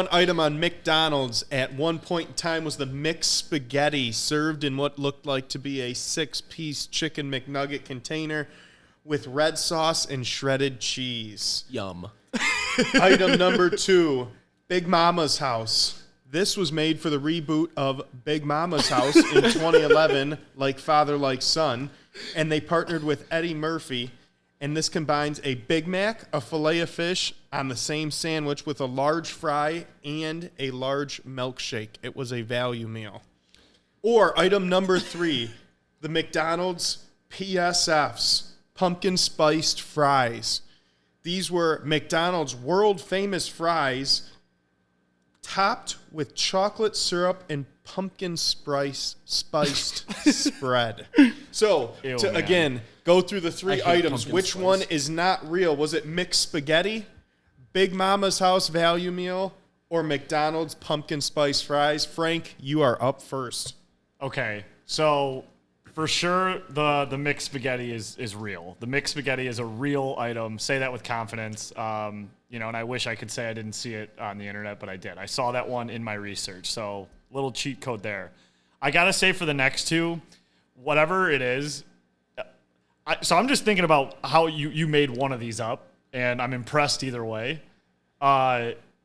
item on McDonald's at one point in time was the mixed spaghetti served in what looked like to be a 6-piece chicken McNugget container with red sauce and shredded cheese. Yum. Item number 2, Big Mama's House. This was made for the reboot of Big Mama's House in 2011, Like Father, Like Son, and they partnered with Eddie Murphy. And this combines a Big Mac, a filet of fish on the same sandwich with a large fry and a large milkshake. It was a value meal. Or item number 3, the McDonald's PSFs, pumpkin spiced fries. These were McDonald's world famous fries topped with chocolate syrup and pumpkin spiced spread. So, again, go through the 3 items. Which one is not real? Was it mixed spaghetti, Big Mama's House value meal, or McDonald's pumpkin spice fries? Frank, you are up first. Okay. So for sure, the mixed spaghetti is real. The mixed spaghetti is a real item. Say that with confidence. And I wish I could say I didn't see it on the internet, but I did. I saw that one in my research. So little cheat code there. I got to say for the next 2, whatever it is, so I'm just thinking about how you made one of these up, and I'm impressed either way.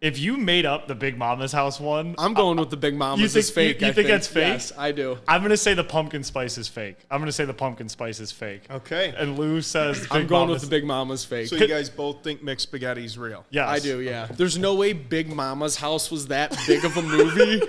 If you made up the Big Mama's House one, I'm going with the Big Mama's. You think, is fake. You think that's fake? Yes, I do. I'm going to say the pumpkin spice is fake. Okay. And Lou says I'm going with the Big Mama's fake. So you guys both think mixed spaghetti is real? Yes. I do, yeah. There's no way Big Mama's House was that big of a movie.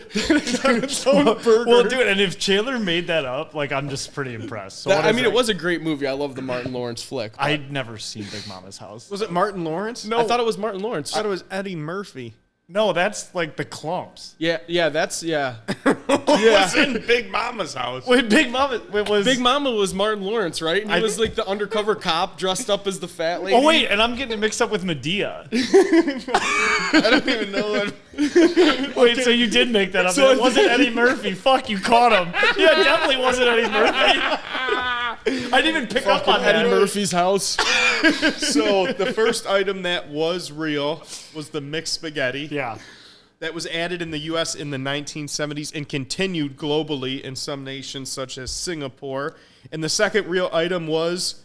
Well, dude, and if Chandler made that up, like, I'm just pretty impressed. So it was a great movie. I love the Martin Lawrence flick. I'd never seen Big Mama's House. Was it Martin Lawrence? No. I thought it was Martin Lawrence. I thought it was Eddie Murphy. No, that's like the Clumps. Yeah, that's. Was in Big Mama's House. Wait, Big Mama was Martin Lawrence, right? And he was like the undercover cop dressed up as the fat lady. Oh wait, and I'm getting it mixed up with Medea. I don't even know that. Wait, so you did make that up? So it wasn't Eddie Murphy. Fuck, you caught him. Yeah, it definitely wasn't Eddie Murphy. I didn't even pick up on Eddie Murphy's house. So the first item that was real was the mixed spaghetti. Yeah. That was added in the U.S. in the 1970s and continued globally in some nations such as Singapore. And the second real item was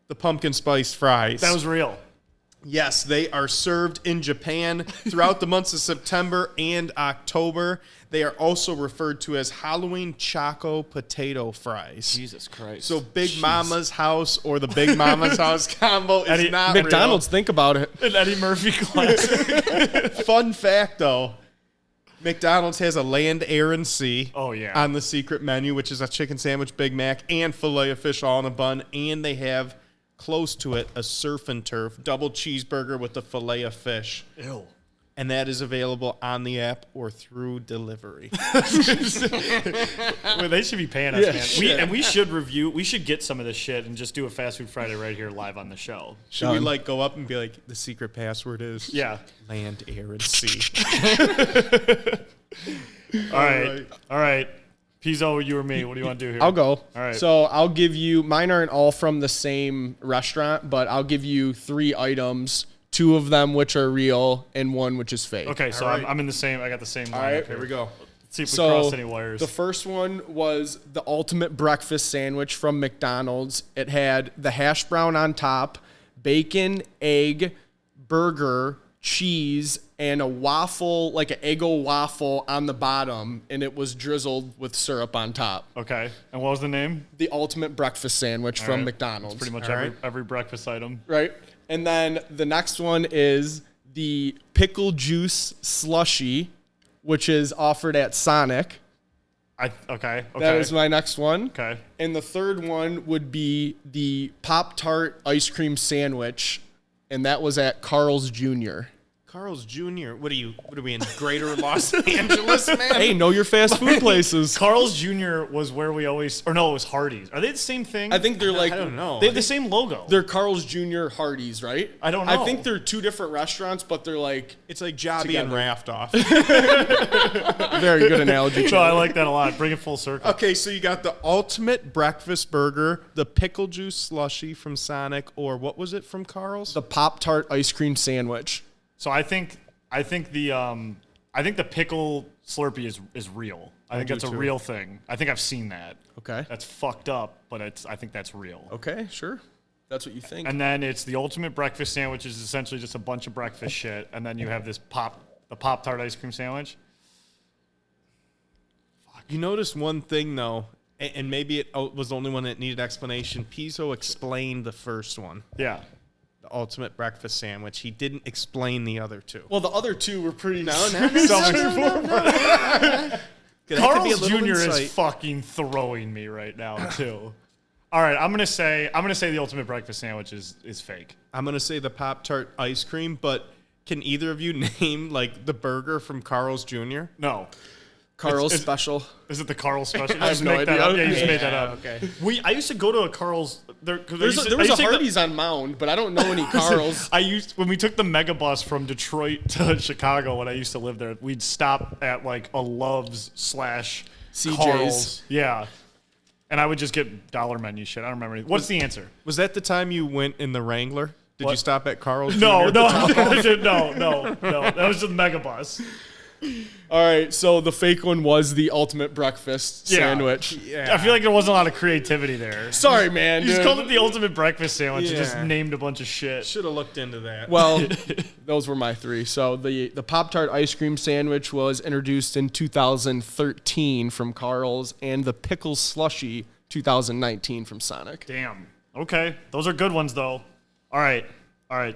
the pumpkin spice fries. That was real. Yes, they are served in Japan throughout the months of September and October. They are also referred to as Halloween Choco Potato Fries. Jesus Christ. So Big Mama's House or the Big Mama's House combo is not McDonald's, think about it. An Eddie Murphy classic. Fun fact, though. McDonald's has a land, air, and sea on the secret menu, which is a chicken sandwich, Big Mac, and filet of fish all in a bun. And they have close to it a surf and turf double cheeseburger with the filet of fish. Ew. And that is available on the app or through delivery. Well, they should be paying us, man. We should get some of this shit and just do a Fast Food Friday right here live on the show. Should we like go up and be like, the secret password is land, air, and sea. All right. Pizzo, you or me? What do you want to do here? I'll go. All right. So I'll give you, mine aren't all from the same restaurant, but I'll give you 3 items, 2 of them which are real and 1 which is fake. Okay, so I'm in the same, I got the same line. All right, here we go. Let's see if we cross any wires. The first one was the ultimate breakfast sandwich from McDonald's. It had the hash brown on top, bacon, egg, burger, cheese, and a waffle, like an Eggo waffle on the bottom, and it was drizzled with syrup on top. Okay. And what was the name? The ultimate breakfast sandwich from McDonald's. That's pretty much every breakfast item. Right. And then the next one is the pickle juice slushie, which is offered at Sonic. Okay. That is my next one. Okay. And the third one would be the Pop-Tart ice cream sandwich, and that was at Carl's Jr. Carl's Jr. What are we in Greater Los Angeles, man? Hey, know your fast food places. Carl's Jr. was where we always, or no, it was Hardee's. Are they the same thing? I think they're like, I don't know. They have the same logo. They're Carl's Jr. Hardee's, right? I don't know. I think they're two different restaurants, but they're like It's like Jobby and Raft off. very good analogy. So I like that a lot. Bring it full circle. Okay, so you got the ultimate breakfast burger, the pickle juice slushy from Sonic, or what was it from Carl's? The Pop-Tart ice cream sandwich. So I think the pickle Slurpee is real. I think that's a real thing. I think I've seen that. Okay. That's fucked up, but I think that's real. Okay, sure. That's what you think. And then it's the ultimate breakfast sandwich is essentially just a bunch of breakfast shit, and then you have the Pop-Tart ice cream sandwich. You noticed one thing, though, and maybe it was the only one that needed explanation. Pizzo explained the first one, Yeah. the ultimate breakfast sandwich. He didn't explain the other two. Well, the other two were pretty Carl's Jr. is fucking throwing me right now, too. All right, I'm gonna say the ultimate breakfast sandwich is fake. I'm going to say the Pop-Tart ice cream, but can either of you name, like, the burger from Carl's Jr.? No. Carl's It's- special. Is it the Carl's special? I have no idea. Yeah, you just made that Yeah, up. okay. I used to go to a Carl's. There There was a Hardee's on Mound, but I don't know any Carl's. When we took the mega bus from Detroit to Chicago when I used to live there, we'd stop at like a Love's / CJ's. Carl's. Yeah. And I would just get dollar menu shit. I don't remember. What's the answer? Was that the time you went in the Wrangler? Did you stop at Carl's Jr. No. at the top? No. That was just the mega bus. All right, so the fake one was the ultimate breakfast sandwich. Yeah. I feel like there wasn't a lot of creativity there. Sorry, man. You just dude. called it the ultimate breakfast sandwich and just Yeah. named a bunch of shit. Should have looked into that. Well, those were my three. So the Pop-Tart ice cream sandwich was introduced in 2013 from Carl's, and the pickle slushy 2019 from Sonic. Damn. Okay. Those are good ones, though. All right.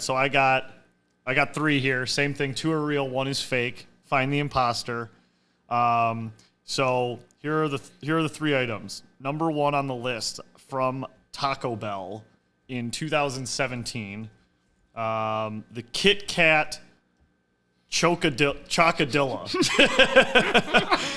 So I got three here. Same thing. Two are real. One is fake. Find the imposter. So here are the three items. Number one on the list from Taco Bell in 2017. The Kit Kat Chocadilla.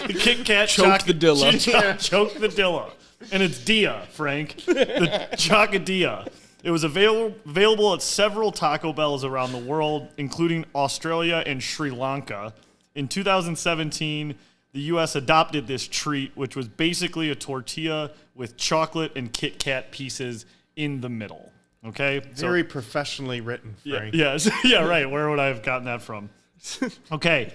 The Kit Kat Choke the Dilla. Choke the Dilla. And it's Dia, Frank. The Chocadilla. It was available at several Taco Bells around the world, including Australia and Sri Lanka. In 2017, the U.S. adopted this treat, which was basically a tortilla with chocolate and Kit Kat pieces in the middle. Okay? Very professionally written, Frank. Yes. Yeah, right. Where would I have gotten that from? Okay.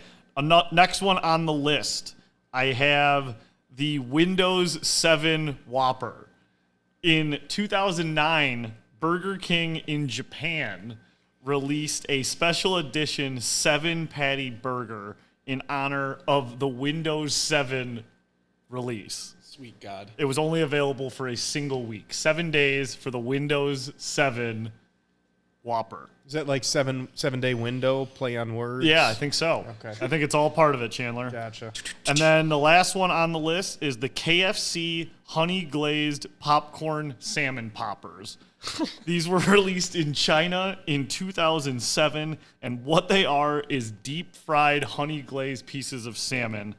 Next one on the list, I have the Windows 7 Whopper. In 2009, Burger King in Japan released a special edition 7-patty burger in honor of the Windows 7 release. Sweet God. It was only available for a single week. 7 days for the Windows 7 Whopper. Is that like seven-day window, play on words? Yeah, I think so. Okay. I think it's all part of it, Chandler. Gotcha. And then the last one on the list is the KFC honey glazed popcorn salmon poppers. These were released in China in 2007, and what they are is deep fried honey glazed pieces of salmon,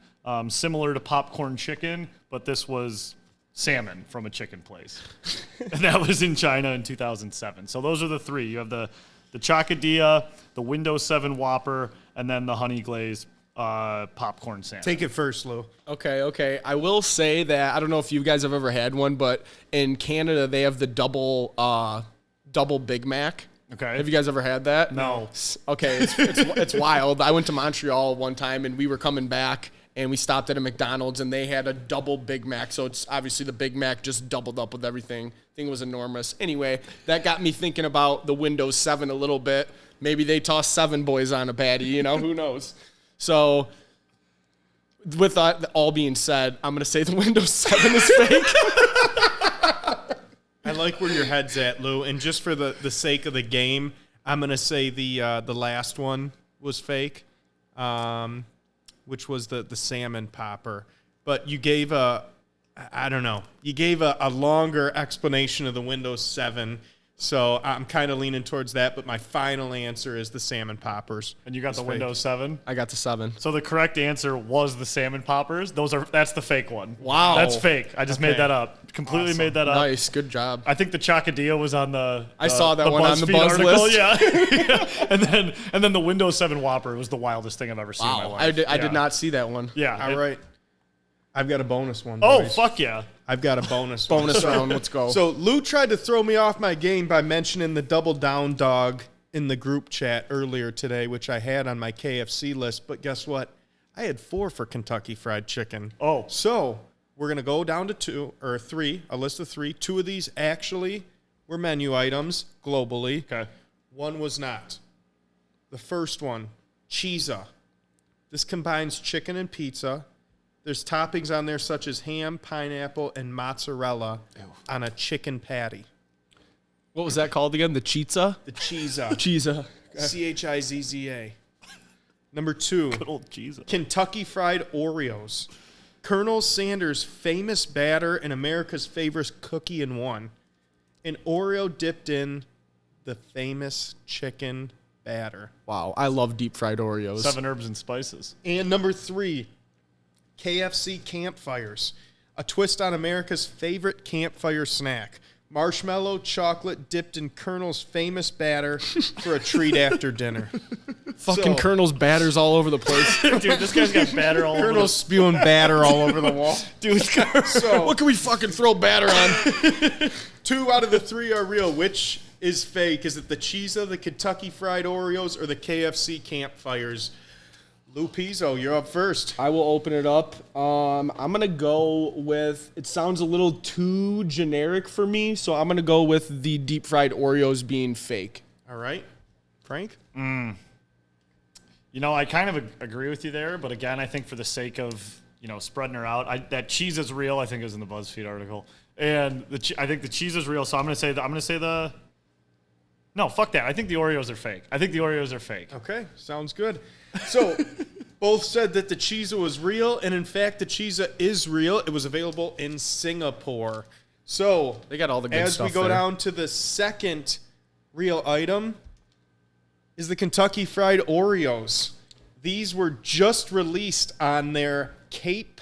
similar to popcorn chicken, but this was salmon from a chicken place. And that was in China in 2007. So those are the three. You have the Chocadilla, the Windows 7 Whopper, and then the honey glazed popcorn salmon. Take it first, Lou. Okay. I will say that I don't know if you guys have ever had one, but in Canada they have the double Big Mac. Okay. Have you guys ever had that? No. Okay, it's wild. I went to Montreal one time and we were coming back and we stopped at a McDonald's and they had a double Big Mac. So it's obviously the Big Mac just doubled up with everything. Thing was enormous. Anyway, that got me thinking about the Windows 7 a little bit. Maybe they tossed 7 boys on a baddie, who knows? So with that all being said, I'm going to say the Windows 7 is fake. I like where your head's at, Lou. And just for the sake of the game, I'm going to say the last one was fake, which was the salmon popper. But you gave you gave a longer explanation of the Windows 7 So I'm kind of leaning towards that, but my final answer is the salmon poppers. And you got the fake. Windows 7? I got the 7. So the correct answer was the salmon poppers. That's the fake one. Wow. That's fake. I just made that up. Completely made that up. Nice, good job. I think the Chocodillo was on the I saw that one on the BuzzFeed Buzz article. list. Yeah. And then the Windows 7 Whopper was the wildest thing I've ever seen in my Wow, life. I did not see that one. Yeah. All right. I've got a bonus one. Oh, boys. fuck yeah. I've got a bonus one. Bonus round, let's go. So Lou tried to throw me off my game by mentioning the double down dog in the group chat earlier today, which I had on my KFC list. But guess what? I had 4 for Kentucky Fried Chicken. Oh. So we're going to go down to 2 or 3, a list of 3. 2 of these actually were menu items globally. Okay. 1 was not. The first one, Cheesa. This combines chicken and pizza. There's toppings on there such as ham, pineapple, and mozzarella on a chicken patty. What was that called again? The Chizza? The Cheesa. Chizza. Chizza. Number 2, Good old cheese. Kentucky Fried Oreos. Colonel Sanders' famous batter and America's favorite cookie in one. An Oreo dipped in the famous chicken batter. Wow, I love deep fried Oreos. 7 herbs and spices. And number 3, KFC Campfires. A twist on America's favorite campfire snack. Marshmallow chocolate dipped in Colonel's famous batter for a treat after dinner. Fucking Colonel's batters all over the place. Dude, this guy's got batter all over. Colonel's spewing batter all over the wall. Dude, So What can we fucking throw batter on? 2 out of the 3 are real. Which is fake? Is it the Cheesa, the Kentucky Fried Oreos, or the KFC Campfires? Lou Pizzo, you're up first. I will open it up. I'm going to go with, it sounds a little too generic for me, so I'm going to go with the deep fried Oreos being fake. All right. Frank? You know, I kind of agree with you there, but again, I think for the sake of, spreading her out, that cheese is real. I think it was in the BuzzFeed article. And I think the cheese is real, so I'm going to say the No, fuck that. I think the Oreos are fake. Okay, sounds good. So, both said that the Cheesa was real, and in fact, the Cheesa is real. It was available in Singapore. So, They got all the good stuff as we go there. down to the second real item, is the Kentucky Fried Oreos. These were just released on their Cape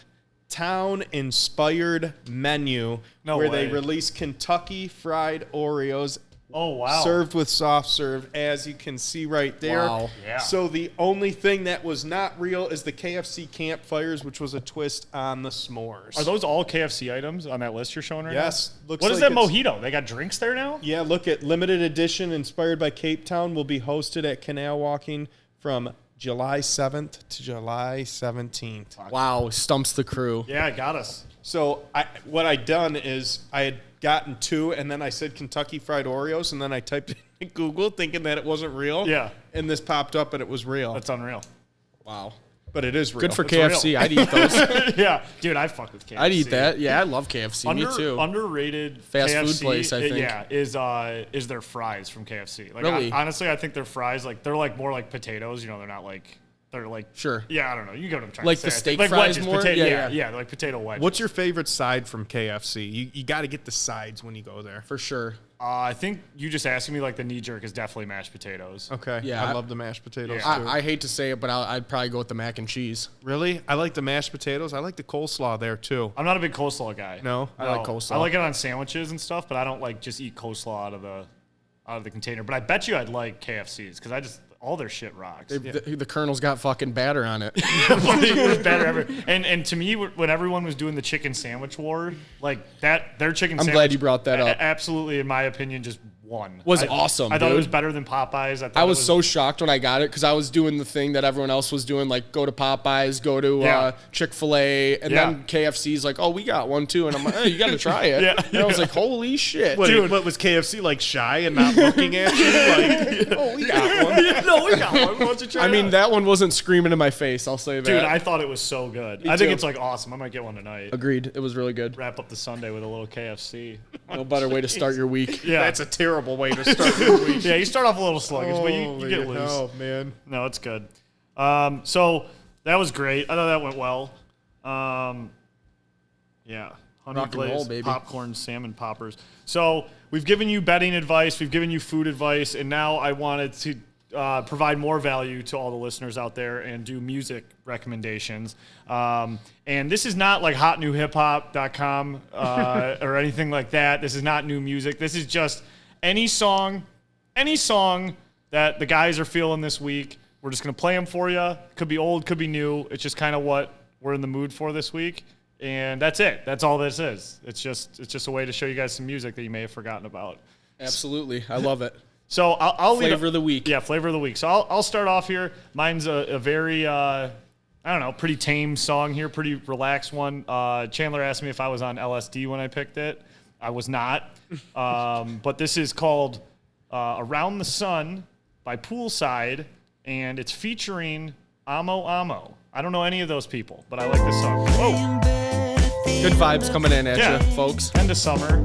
Town-inspired menu, where they released Kentucky Fried Oreos. Oh, wow. Served with soft serve, as you can see right there. Wow. Yeah. So the only thing that was not real is the KFC Campfires, which was a twist on the s'mores. Are those all KFC items on that list you're showing right Yes. now? Looks What is like that it's- mojito? They got drinks there now? Yeah, look at limited edition inspired by Cape Town will be hosted at Canal Walking from July 7th to July 17th. Wow, stumps the crew. Yeah, got us. So what I done is I had gotten 2, and then I said Kentucky Fried Oreos, and then I typed it in Google thinking that it wasn't real. Yeah. And this popped up, and it was real. That's unreal. Wow. But it is real. Good for It's KFC. real. I'd eat those. Yeah, dude, I fuck with KFC. I'd eat that. Yeah, I love KFC. Me too. Underrated Fast food KFC, place, I think. Yeah, is their fries from KFC. Like, Really? honestly, I think their fries, like, they're like more like potatoes. You know, they're not like. They're like, Sure. Yeah, I don't know. You get what I'm trying Like to say. the I steak think. Like fries wedges, more? Potato, Yeah, yeah, like potato wedges. What's your favorite side from KFC? You got to get the sides when you go there. For sure. I think you just asking me like the knee jerk is definitely mashed potatoes. Okay. Yeah, I I- love the mashed potatoes Yeah. too. I hate to say it, but I'd probably go with the mac and cheese. Really? I like the mashed potatoes. I like the coleslaw there too. I'm not a big coleslaw guy. No? I like coleslaw. I like it on sandwiches and stuff, but I don't like just eat coleslaw out of the container. But I bet you I'd like KFC's because all their shit rocks. The Colonel's got fucking batter on it. It was better ever. And to me, when everyone was doing the chicken sandwich war, like their chicken I'm sandwich. glad you brought that up. Absolutely, in my opinion, just won. Was awesome, I thought it dude. was better than Popeyes. I was so shocked when I got it because I was doing the thing that everyone else was doing, like go to Popeyes, go to Yeah. Chick-fil-A, and Yeah. then KFC's like, oh, we got one too. And I'm like, hey, you got to try it. Yeah. And I was like, holy shit. Dude, what was KFC like shy and not looking at you? Like, oh, we got one. No, we got one. Why don't you try I it mean, out? that one wasn't screaming in my face. I'll say that. Dude, I thought it was so good. Me I think too. it's like awesome. I might get one tonight. Agreed. It was really good. Wrap up the Sunday with a little KFC. No better way to start your week. Yeah, That's a terrible way to start your week. yeah. You start off a little sluggish, but you get loose. Oh, man. No, it's good. So that was great. I thought that went well. Yeah. Honey Rock and roll, glazed baby. popcorn salmon poppers. So we've given you betting advice, we've given you food advice, and now I wanted to provide more value to all the listeners out there and do music recommendations. And this is not like hotnewhiphop.com or anything like that. This is not new music. This is just any song that the guys are feeling this week. We're just going to play them for you. Could be old, could be new. It's just kind of what we're in the mood for this week. And that's it. That's all this is. It's just a way to show you guys some music that you may have forgotten about. Absolutely. I love it. So I'll lead Flavor of the week. Yeah, flavor of the week. So I'll start off here. Mine's a very, I don't know, pretty tame song here, pretty relaxed one. Chandler asked me if I was on LSD when I picked it. I was not. But this is called Around the Sun by Poolside, and it's featuring Amo Amo. I don't know any of those people, but I like this song. Whoa. Good vibes coming in at Yeah. you, folks. End of summer.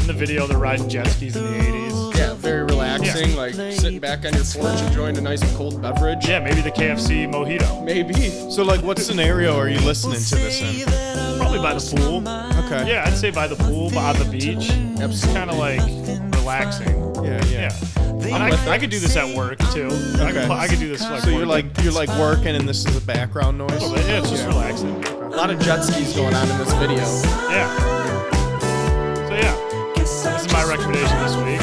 In the video, they're riding jet skis in the 80s. Yeah, very relaxing. Yeah. Like sitting back on your porch, enjoying a nice cold beverage. Yeah, maybe the KFC mojito. Maybe. So, like, what scenario are you listening to this in? Probably by the pool. Okay. Yeah, I'd say by the pool, on the beach. It's kind of like relaxing. Yeah. And I could do this at work too. I could do this like. So you're like working, and this is a background noise. Yeah, it's just relaxing. A lot of jet skis going on in this video. Yeah. So yeah, this is my recommendation this week.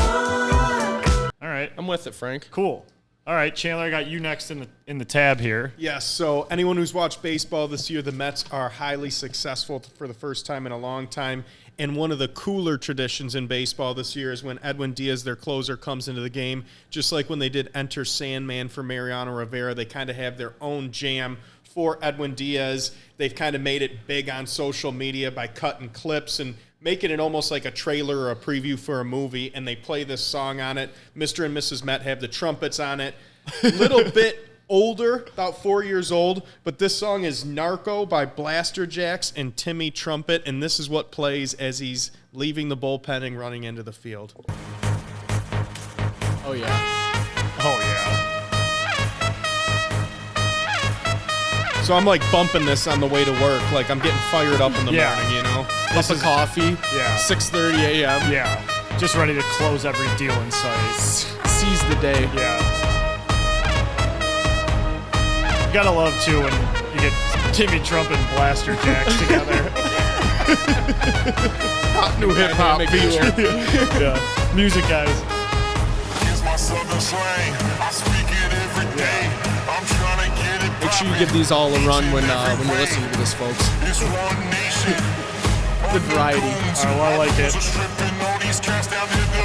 All right, I'm with it, Frank. cool. All right, Chandler, I got you next in the tab here. Yes, so anyone who's watched baseball this year, the Mets are highly successful for the first time in a long time. And one of the cooler traditions in baseball this year is when Edwin Diaz, their closer, comes into the game. Just like when they did Enter Sandman for Mariano Rivera, they kind of have their own jam for Edwin Diaz. They've kind of made it big on social media by cutting clips and making it almost like a trailer or a preview for a movie, and they play this song on it. Mr. and Mrs. Met have the trumpets on it. Little bit older, about 4 years old, but this song is Narco by Blaster Jacks and Timmy Trumpet, and this is what plays as he's leaving the bullpen and running into the field. Oh, yeah. Oh yeah. So I'm like bumping this on the way to work, like I'm getting fired up in the Yeah. morning, you know? Cup of coffee. Yeah. 6:30 a.m. Yeah. Just ready to close every deal in sight. Seize the day. Yeah. You gotta love too when you get Timmy Trumpet and Blaster Jacks together. Hot new hip hop Dynamic feature. duo. Yeah. Music guys. Here's my southern slang. I speak it every day. I'm trying to get it. Make sure you give these all a run when you're listening to this, folks. It's one nation. Good variety. All right, well, I like it. I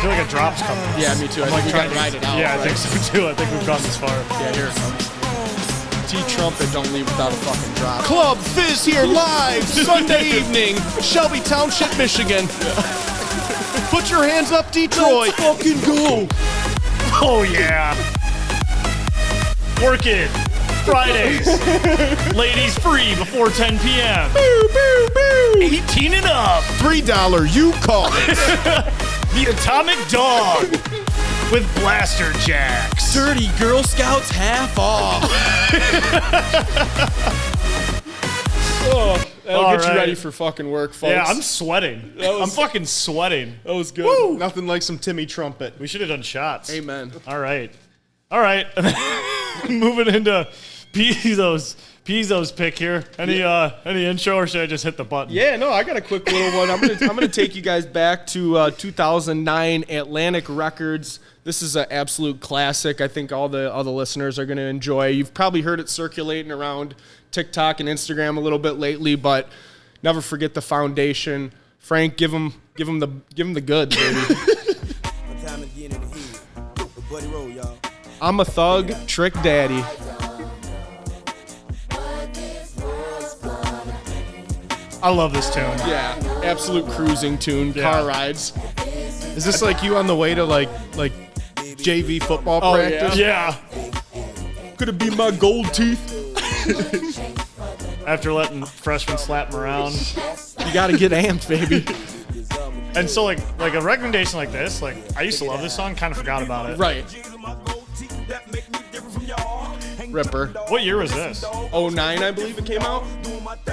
feel like a drop's coming. Yeah, me too. I think we gotta ride it out. Yeah, I right? think so too. I think we've gone this far. Yeah, here it comes. T-Trumpet don't leave without a fucking drop. Club Fizz here live Sunday evening, Shelby Township, Michigan. Put your hands up, Detroit. Let's fucking go. Oh yeah. Work it. Fridays. Ladies free before 10 p.m. 18 and up. $3, you call it. The Atomic Dog with Blaster Jacks. Dirty Girl Scouts half off. That'll All get you right. ready for fucking work, folks. Yeah, I'm sweating. I'm fucking sweating. That was good. Nothing like some Timmy Trumpet. We should have done shots. Amen. All right. Moving into Pizzo's pick here. Any intro, or should I just hit the button? Yeah, no, I got a quick little one. I'm gonna take you guys back to 2009 Atlantic Records. This is an absolute classic. I think all the listeners are gonna enjoy. You've probably heard it circulating around TikTok and Instagram a little bit lately, but never forget the foundation. Frank, give him the goods, baby. I'm a thug, Trick Daddy. I love this tune. Yeah, absolute cruising tune, Yeah. car rides. Is this like you on the way to like JV football Oh, practice? Yeah. Could it be my gold teeth? After letting freshmen slap him around. You gotta get amped, baby. And so like a recommendation like this, like I used to love this song, kind of forgot about it. Right. Ripper. What year was this? 09, I believe it came out.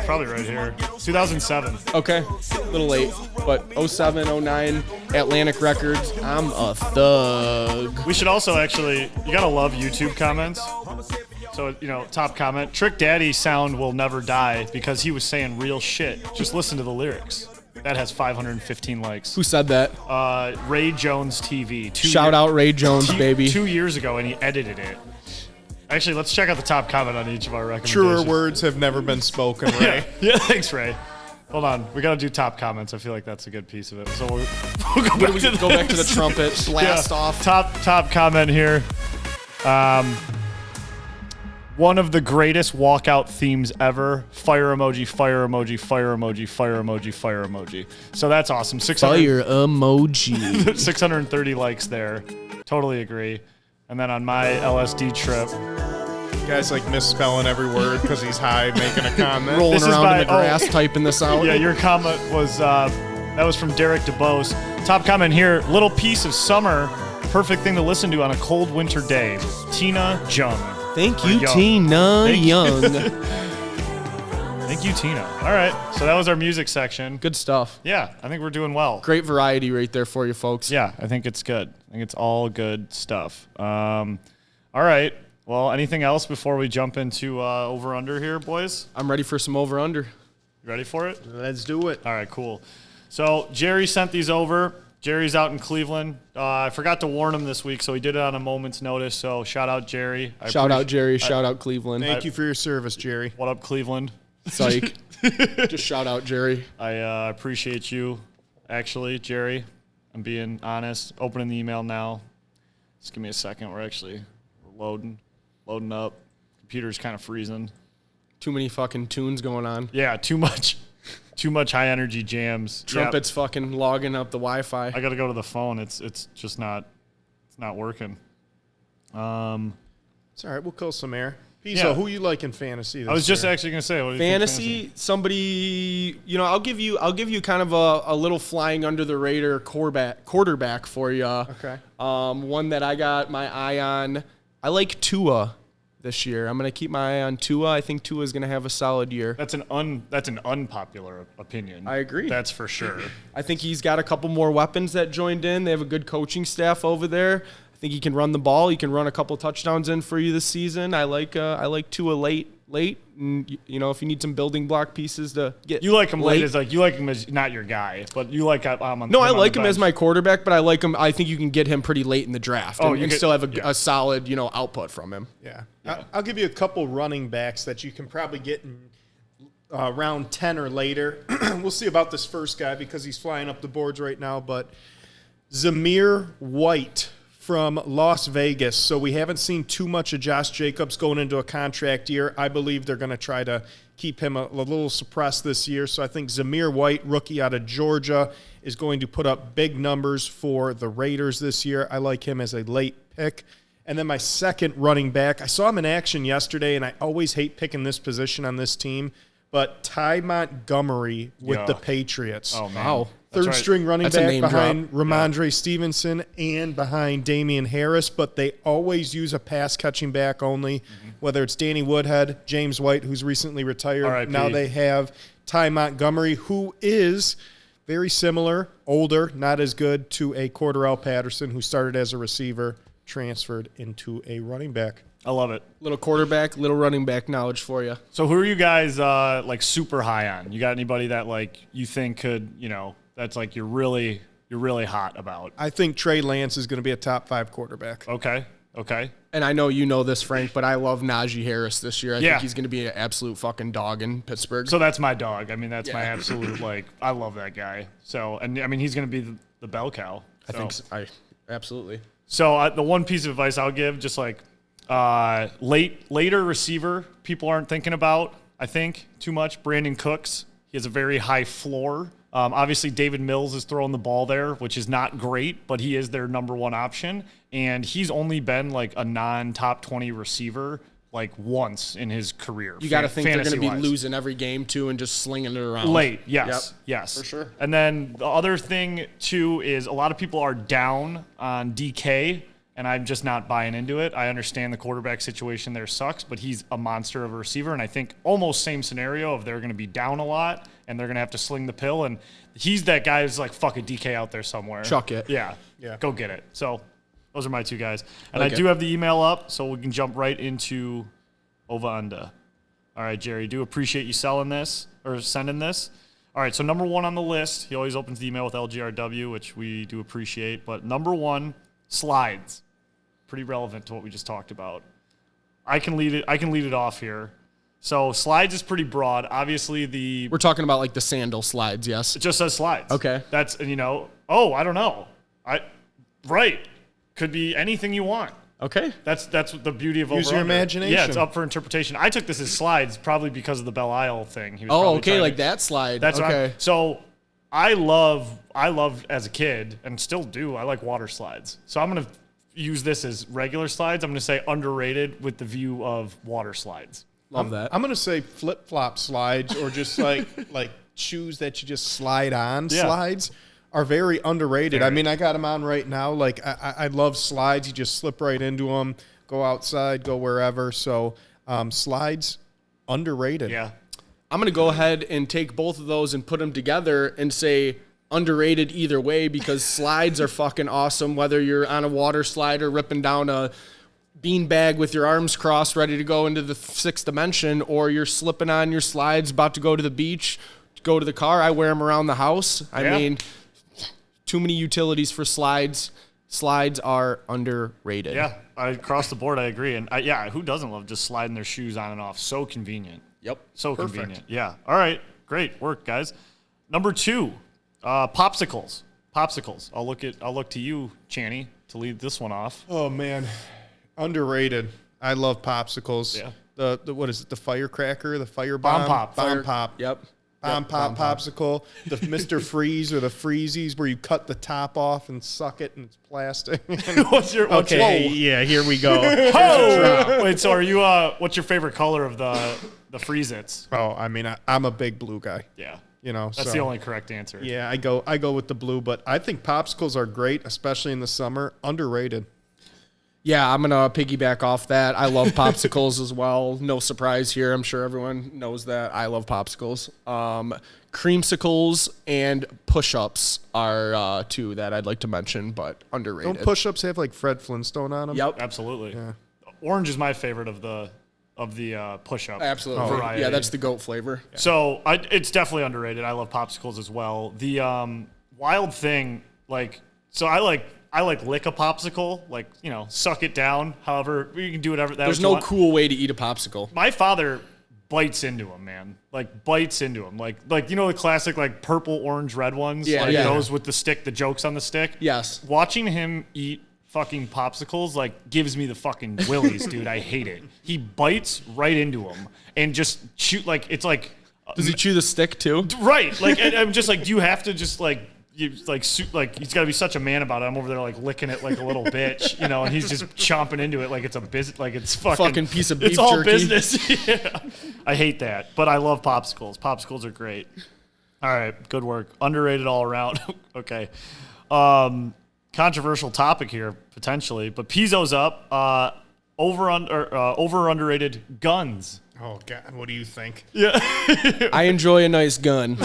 Probably right here. 2007. Okay, a little late, but 07, 09, Atlantic Records. I'm a thug. We should also actually, you gotta love YouTube comments. So, top comment, Trick Daddy sound will never die because he was saying real shit. Just listen to the lyrics. That has 515 likes. Who said that? Ray Jones TV. Shout out Ray Jones, baby. 2 years ago, and he edited it. Actually, let's check out the top comment on each of our recommendations. Truer words have never been spoken, Ray. Yeah, thanks, Ray. Hold on. We got to do top comments. I feel like that's a good piece of it. So we'll go back to the trumpet, blast off. Top comment here. One of the greatest walkout themes ever. Fire emoji, fire emoji, fire emoji, fire emoji, fire emoji. So that's awesome. Fire emoji. 630 likes there. Totally agree. And then on my LSD trip, Guy's like misspelling every word because he's high making a comment. Rolling around in the grass, typing this out. Yeah, your comment was, that was from Derek DeBose. Top comment here, little piece of summer, perfect thing to listen to on a cold winter day. Tina Jung. Thank you, Tina Young. Thank you, Tina. All right, so that was our music section. Good stuff. Yeah, I think we're doing well. Great variety right there for you folks. Yeah, I think it's good. I think it's all good stuff. All right. Well, anything else before we jump into over-under here, boys? I'm ready for some over-under. You ready for it? Let's do it. All right, cool. So Jerry sent these over. Jerry's out in Cleveland. I forgot to warn him this week, so he did it on a moment's notice. So shout out Jerry. Shout out Jerry. Shout out Cleveland. Thank you for your service, Jerry. What up, Cleveland? Psych. Just shout out Jerry. I appreciate you, actually, Jerry. I'm being honest. Opening the email now. Just give me a second. We're loading up. Computer's kind of freezing. Too many fucking tunes going on. Yeah, too much high energy jams. Trumpet's fucking logging up the Wi-Fi. I got to go to the phone. It's just not working. It's all right. We'll kill some air. Pizzo, Yeah. who you like in fantasy this I was just year? actually going to say, what do you think Fantasy, somebody, I'll give you kind of a little flying under the radar quarterback for you. Okay. One that I got my eye on. I like Tua this year. I'm going to keep my eye on Tua. I think Tua is going to have a solid year. That's an unpopular opinion. I agree. That's for sure. I think he's got a couple more weapons that joined in. They have a good coaching staff over there. I think he can run the ball. He can run a couple touchdowns in for you this season. I like Tua late. And, if you need some building block pieces to get, You like him late as you like him as not your guy, but you like on. No, I like him as my quarterback, but I like him. I think you can get him pretty late in the draft and still have a solid output from him. Yeah. I'll give you a couple running backs that you can probably get in round 10 or later. We'll see about this first guy because he's flying up the boards right now, but Zamir White from Las Vegas. So we haven't seen too much of Josh Jacobs going into a contract year. I believe they're going to try to keep him a little suppressed this year. So I think Zamir White, rookie out of Georgia, is going to put up big numbers for the Raiders this year. I like him as a late pick. And then my second running back, I saw him in action yesterday, and I always hate picking this position on this team, but Ty Montgomery with the Patriots. Oh, man. Wow. Third string running back behind drop. Ramondre Stevenson and behind Damian Harris, but they always use a pass-catching back only, whether it's Danny Woodhead, James White, who's recently retired. R.I.P. Now they have Ty Montgomery, who is very similar, older, not as good, to a Cordarrelle Patterson, who started as a receiver, transferred into a running back. I love it. Little quarterback, little running back knowledge for you. So who are you guys super high on? You got anybody that you think could that's you're really hot about? I think Trey Lance is going to be a top 5 quarterback. Okay. And I know you know this, Frank, but I love Najee Harris this year. I think he's going to be an absolute fucking dog in Pittsburgh. So that's my dog. I mean, that's my absolute I love that guay. So and I mean he's going to be the bell cow. I think so. Absolutely. So the one piece of advice I'll give, just later receiver, people aren't thinking about, I think, too much. Brandon Cooks, he has a very high floor. Obviously, David Mills is throwing the ball there, which is not great, but he is their number one option. And he's only been a non-top 20 receiver once in his career. You got to think they're going to be fantasy-wise. losing every game, too, and just slinging it around. Late, yes. For sure. And then the other thing, too, is a lot of people are down on DK. and I'm just not buying into it. I understand the quarterback situation there sucks, but he's a monster of a receiver, and I think almost same scenario of they're going to be down a lot, and they're going to have to sling the pill, and he's that guy who's like, fuck a DK out there somewhere. Chuck it. Yeah. Go get it. So those are my two guys. And I Okay. do have the email up, so we can jump right into Ova Unda. All right, Jerry, do appreciate you selling this or sending this. All right, so number one on the list, he always opens the email with LGRW, which we do appreciate. But number one, slides. Pretty relevant to what we just talked about. I can lead it off here. So slides is pretty broad. Obviously, We're talking about like the sandal slides, yes? it just says slides. Okay. That's, I don't know. Right. Could be anything you want. Okay. That's the beauty of Use over your under. imagination. Yeah, it's up for interpretation. I took this as slides probably because of the Belle Isle thing. He was Oh, probably okay, trying like to- that slide. That's okay. right. So I love as a kid and still do. I like water slides. So I'm gonna use this as regular slides. I'm gonna say underrated with the view of water slides. Love that. I'm gonna say flip flop slides or just like shoes that you just slide on. Yeah. Slides are very underrated. Very. I mean, I got them on right now. Like I love slides. You just slip right into them, go outside, go wherever. So slides underrated. Yeah. I'm going to go ahead and take both of those and put them together and say underrated either way because slides are fucking awesome, whether you're on a water slide or ripping down a beanbag with your arms crossed ready to go into the sixth dimension, or you're slipping on your slides about to go to the beach, go to the car. I wear them around the house. I Yeah. mean, too many utilities for slides. Slides are underrated. Yeah. Across the board, I agree. And who doesn't love just sliding their shoes on and off? So convenient. Yep. So Perfect. convenient. Yeah. All right. Great work, guys. Number two, popsicles. Popsicles. I'll look to you, Channy, to lead this one off. Oh man, underrated. I love popsicles. Yeah. The what is it? The firecracker, the fire bomb, pop. bomb pop. Yep. Bomb pop popsicle, the Mr. Freeze or the Freezies where you cut the top off and suck it and it's plastic. what's your Yeah, here we go. Wait, so are you what's your favorite color of the Freeze-Its? Oh, I mean, I'm a big blue guy. Yeah. That's the only correct answer. Yeah, I go with the blue, but I think popsicles are great, especially in the summer. Underrated. Yeah, I'm going to piggyback off that. I love popsicles as well. No surprise here. I'm sure everyone knows that. I love popsicles. Creamsicles and push-ups are two that I'd like to mention, but underrated. Don't push-ups have like Fred Flintstone on them? Yep. Absolutely. Orange is my favorite of the push-up. Absolutely. variety. Yeah, that's the goat flavor. So it's definitely underrated. I love popsicles as well. The wild thing, I like lick a popsicle, suck it down. However, you can do whatever. There's no cool way to eat a popsicle. My father bites into them, man. Bites into them. Like the classic purple, orange, red ones. Yeah, yeah. Those with the stick, the jokes on the stick. Yes. Watching him eat fucking popsicles gives me the fucking willies, dude. I hate it. He bites right into them and just shoot it's like. Does he chew the stick too? Right. I'm just do you have to just he's got to be such a man about it. I'm over there licking it like a little bitch, and he's just chomping into it like it's a business, like it's fucking piece of beef it's all jerky. business. Yeah. I hate that, but I love popsicles. Popsicles are great. All right, good work. Underrated all around. Okay. Controversial topic here potentially, but Pizzo's up. Over or underrated guns. Oh, God. What do you think? I enjoy a nice gun.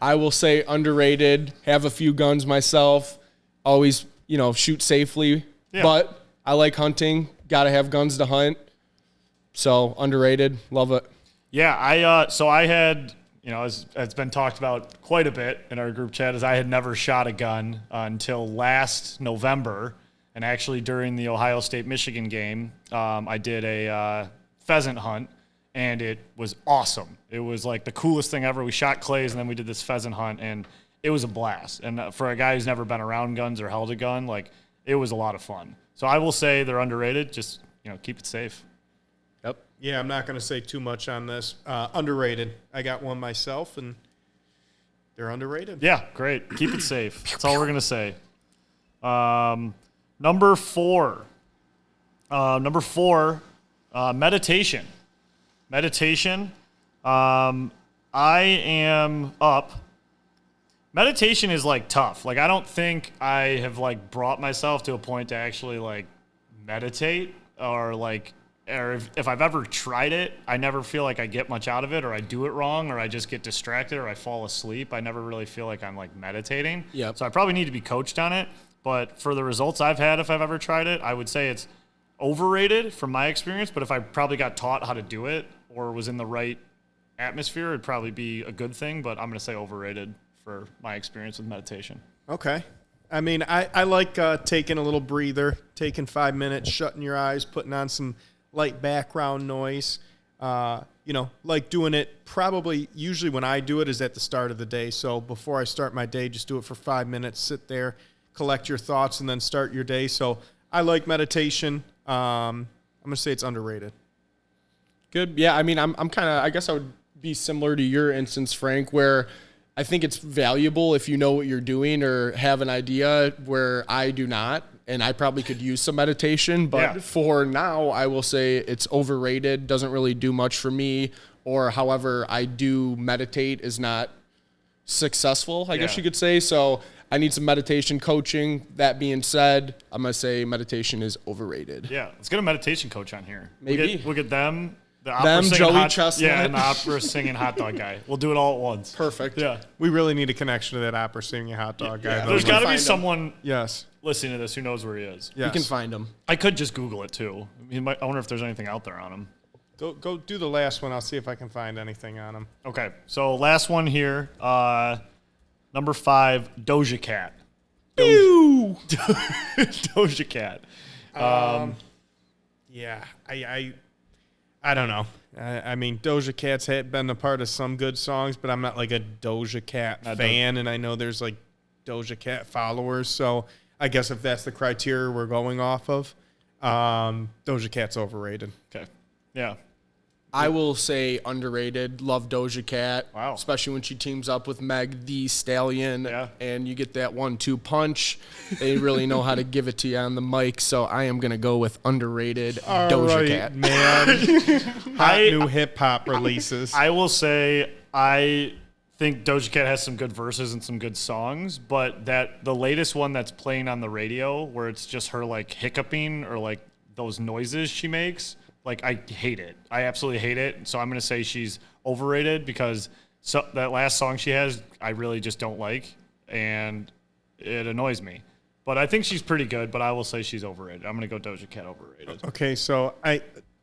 I will say underrated. Have a few guns myself. Always, shoot safely. Yeah. But I like hunting. Got to have guns to hunt. So underrated. Love it. Yeah, I had, as it's been talked about quite a bit in our group chat, is I had never shot a gun until last November. And actually during the Ohio State-Michigan game, I did a pheasant hunt, and it was awesome. It was the coolest thing ever. We shot clays, and then we did this pheasant hunt, and it was a blast. And for a guy who's never been around guns or held a gun, it was a lot of fun. So I will say they're underrated. Just, keep it safe. Yep. Yeah, I'm not going to say too much on this. Underrated. I got one myself, and they're underrated. Yeah, great. Keep it safe. That's all we're going to say. Number four, meditation. Meditation. I am up. meditation is like tough. Like, I don't think I have like brought myself to a point to actually like meditate or if I've ever tried it, I never feel like I get much out of it, or I do it wrong, or I just get distracted, or I fall asleep. I never really feel like I'm like meditating. Yep. So I probably need to be coached on it. But for the results I've had, if I've ever tried it, I would say it's overrated from my experience. But if I probably got taught how to do it or was in the right atmosphere, it'd probably be a good thing. But I'm going to say overrated for my experience with meditation. Okay. I mean, I like taking a little breather, taking 5 minutes, shutting your eyes, putting on some light background noise. Like doing it probably usually when I do it is at the start of the day. So before I start my day, just do it for 5 minutes, sit there, collect your thoughts, and then start your day. So I like meditation. I'm going to say it's underrated. Good. Yeah, I mean, I'm kind of, I guess I would be similar to your instance, Frank, where I think it's valuable if you know what you're doing or have an idea, where I do not, and I probably could use some meditation. But for now, I will say it's overrated, doesn't really do much for me, or however I do meditate is not successful, I guess you could say. So I need some meditation coaching. That being said, I'm going to say meditation is overrated. Yeah, let's get a meditation coach on here. Maybe. We'll get them. The opera singing Joey Chestnut. Yeah, and the opera singing hot dog guy. We'll do it all at once. Perfect. Yeah. We really need a connection to that opera singing hot dog guy. There's got to be find someone Yes. listening to this who knows where he is. Yes. You can find him. I could just Google it too. I wonder if there's anything out there on him. Go do the last one. I'll see if I can find anything on him. Okay, so last one here. Number 5, Doja Cat. Doja Cat. Yeah, I don't know. I mean, Doja Cat's had been a part of some good songs, but I'm not like a Doja Cat fan, and I know there's like Doja Cat followers, so I guess if that's the criteria we're going off of, Doja Cat's overrated. Okay, yeah. I will say underrated. Love Doja Cat. Wow. Especially when she teams up with Meg Thee Stallion. Yeah. And you get that 1-2 punch. They really know how to give it to you on the mic. So I am going to go with underrated Doja Cat. Man. Hot new hip-hop releases. I will say I think Doja Cat has some good verses and some good songs, but that the latest one that's playing on the radio where it's just her like hiccuping or like those noises she makes, like, I hate it. I absolutely hate it. So I'm going to say she's overrated because that last song she has, I really just don't like, and it annoys me. But I think she's pretty good, but I will say she's overrated. I'm going to go Doja Cat overrated. Okay, so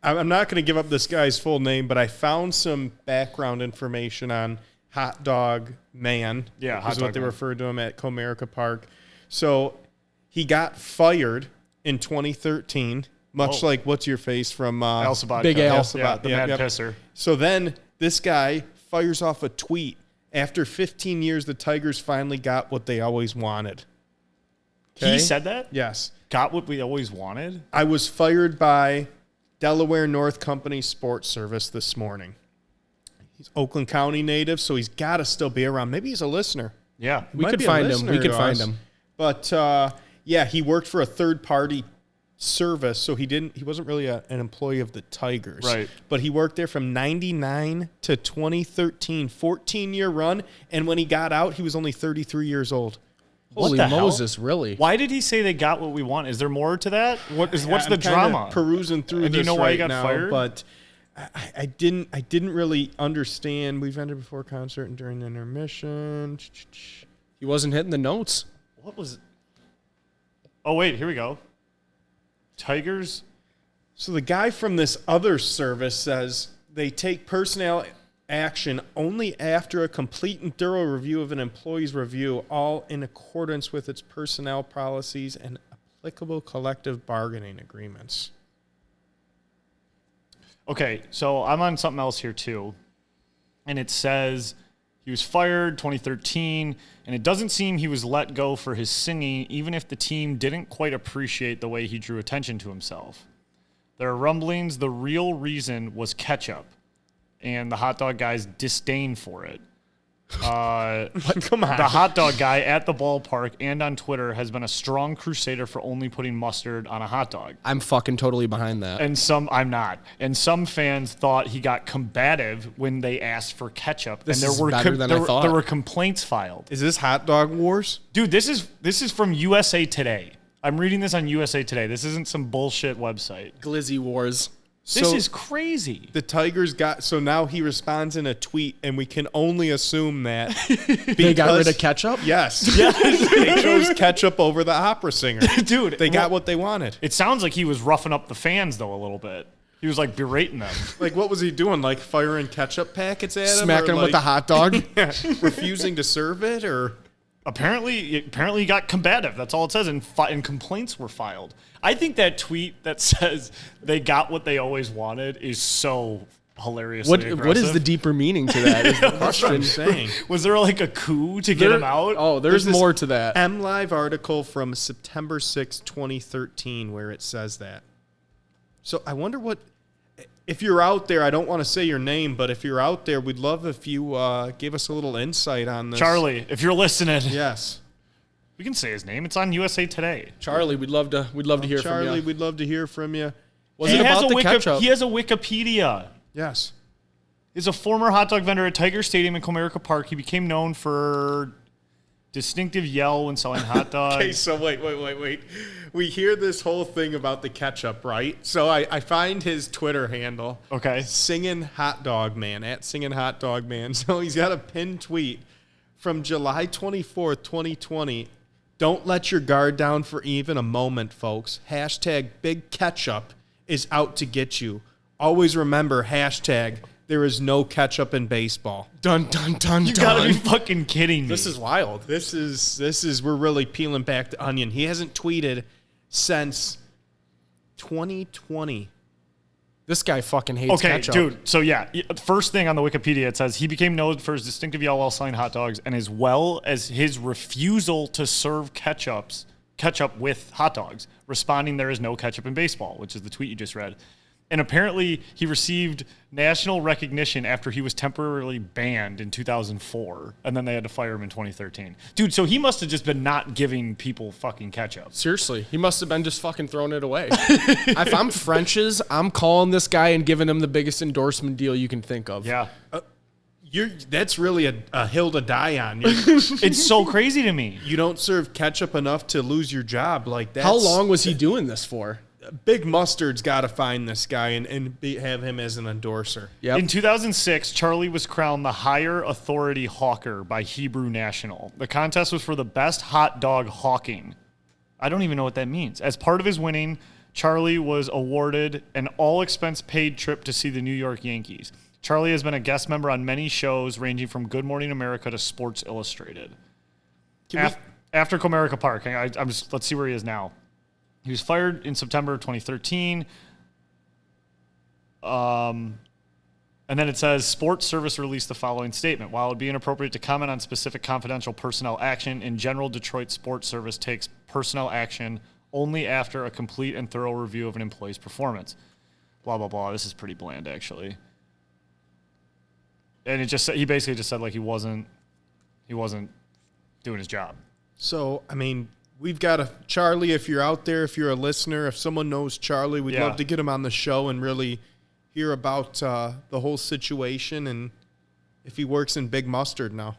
I'm not going to give up this guy's full name, but I found some background information on Hot Dog Man. Yeah, Hot is Dog what they Man. referred to him at Comerica Park. So he got fired in 2013. Much like what's your face from Al Sabatka. Big Al. Yeah, the mad pisser. So then this guy fires off a tweet. After 15 years, the Tigers finally got what they always wanted. He said that? Yes. Got what we always wanted? I was fired by Delaware North Company Sports Service this morning. He's Oakland County native, so he's got to still be around. Maybe he's a listener. Yeah. We could find him. We could find him. But yeah, he worked for a third-party service, so he wasn't really an employee of the Tigers. Right. But he worked there from 99 to 2013, 14-year run, and when he got out, he was only 33 years old. Holy the hell? Moses, really? Why did he say they got what we want? Is there more to that? What's the I'm kinda drama? Perusing through And do this you know why he right got now, fired? but I didn't really understand. We've entered before concert and during intermission. He wasn't hitting the notes. What was it? Oh, wait, here we go. Tigers? So the guy from this other service says they take personnel action only after a complete and thorough review of an employee's review, all in accordance with its personnel policies and applicable collective bargaining agreements. Okay, so I'm on something else here too. And it says he was fired 2013, and it doesn't seem he was let go for his singing, even if the team didn't quite appreciate the way he drew attention to himself. There are rumblings the real reason was ketchup and the hot dog guy's disdain for it. Come on. The hot dog guy at the ballpark and on Twitter has been a strong crusader for only putting mustard on a hot dog. I'm fucking totally behind that. And I'm not. And some fans thought he got combative when they asked for ketchup. This and is better than I thought. There were complaints filed. Is this hot dog wars? Dude, this is from USA Today. I'm reading this on USA Today. This isn't some bullshit website. Glizzy Wars. This is crazy. The Tigers so now he responds in a tweet, and we can only assume that They got rid of ketchup? Yes. They chose ketchup over the opera singer. Dude, They got what they wanted. It sounds like he was roughing up the fans, though, a little bit. He was, like, berating them. Like, what was he doing? Like, firing ketchup packets at him? Smacking him with the hot dog? Refusing to serve it? Or Apparently he got combative. That's all it says, and complaints were filed. I think that tweet that says they got what they always wanted is so hilariously aggressive. What is the deeper meaning to that? Is the That's what I'm question. saying. Was there like a coup to get him out? Oh, there's this more to that. MLive article from September 6, 2013, where it says that. So I wonder if you're out there, I don't want to say your name, but if you're out there, we'd love if you give us a little insight on this. Charlie, if you're listening. Yes. We can say his name. It's on USA Today. Charlie, we'd love to hear Charlie, from you. we'd love to hear from you. Was it about the ketchup? He has a Wikipedia. Yes. He's a former hot dog vendor at Tiger Stadium in Comerica Park. He became known for distinctive yell when selling hot dogs. Okay, so wait. We hear this whole thing about the ketchup, right? So I find his Twitter handle. Okay. Singin Hot Dog Man, at Singin Hot Dog Man. So he's got a pinned tweet from July 24th, 2020. Don't let your guard down for even a moment, folks. Hashtag Big Ketchup is out to get you. Always remember, hashtag there is no ketchup in baseball. Dun, dun, dun, You gotta be fucking kidding me. This is wild. This is we're really peeling back the onion. He hasn't tweeted since 2020. This guy fucking hates ketchup. Dude. So yeah, first thing on the Wikipedia, it says he became known for his distinctive yell while selling hot dogs, and as well as his refusal to serve ketchup with hot dogs, responding there is no ketchup in baseball, which is the tweet you just read. And apparently he received national recognition after he was temporarily banned in 2004, and then they had to fire him in 2013. Dude, so he must have just been not giving people fucking ketchup. Seriously, he must have been just fucking throwing it away. If I'm French's, I'm calling this guy and giving him the biggest endorsement deal you can think of. Yeah. That's really a hill to die on. It's so crazy to me. You don't serve ketchup enough to lose your job like that. How long was he doing this for? Big Mustard's got to find this guy and have him as an endorser. Yep. In 2006, Charlie was crowned the higher authority hawker by Hebrew National. The contest was for the best hot dog hawking. I don't even know what that means. As part of his winning, Charlie was awarded an all-expense-paid trip to see the New York Yankees. Charlie has been a guest member on many shows ranging from Good Morning America to Sports Illustrated. After Comerica Park, let's see where he is now. He was fired in September of 2013. And then it says, Sports Service released the following statement. While it would be inappropriate to comment on specific confidential personnel action, in general, Detroit Sports Service takes personnel action only after a complete and thorough review of an employee's performance. Blah, blah, blah. This is pretty bland, actually. And he basically just said like he wasn't doing his job. So, I mean, we've got Charlie, if you're out there, if you're a listener, if someone knows Charlie, we'd love to get him on the show and really hear about the whole situation and if he works in Big Mustard now.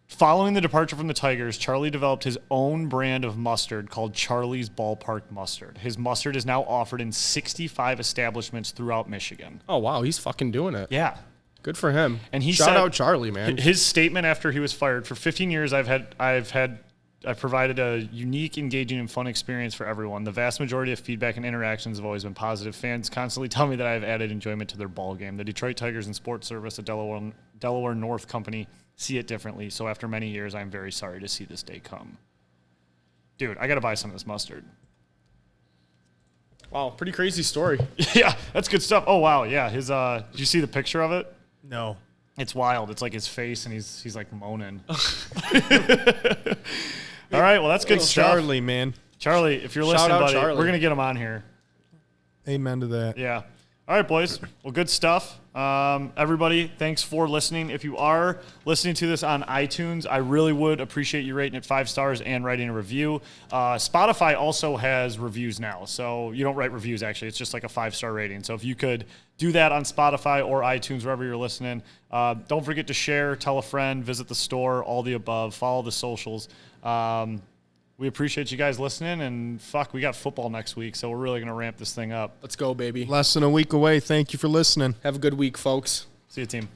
Following the departure from the Tigers, Charlie developed his own brand of mustard called Charlie's Ballpark Mustard. His mustard is now offered in 65 establishments throughout Michigan. Oh, wow. He's fucking doing it. Yeah. Good for him. And he Shout said, out Charlie, man. His statement after he was fired, for 15 years I've provided a unique, engaging, and fun experience for everyone. The vast majority of feedback and interactions have always been positive. Fans constantly tell me that I've added enjoyment to their ball game. The Detroit Tigers and Sports Service, a Delaware North company, see it differently. So after many years, I'm very sorry to see this day come. Dude, I got to buy some of this mustard. Wow, pretty crazy story. Yeah, that's good stuff. Oh, wow, yeah. His did you see the picture of it? No. It's wild. It's like his face, and he's like moaning. All right, well, that's good stuff. Charlie, man. Charlie, if you're Shout listening, out buddy, Charlie. we're going to get him on here. Amen to that. Yeah. All right, boys. Well, good stuff. Everybody, thanks for listening. If you are listening to this on iTunes, I really would appreciate you rating it 5 stars and writing a review. Spotify also has reviews now, so you don't write reviews, actually. It's just like a 5-star rating. So if you could do that on Spotify or iTunes, wherever you're listening, don't forget to share, tell a friend, visit the store, all the above, follow the socials. We appreciate you guys listening, and we got football next week, so we're really going to ramp this thing up. Let's go, baby. Less than a week away. Thank you for listening. Have a good week, folks. See you, team.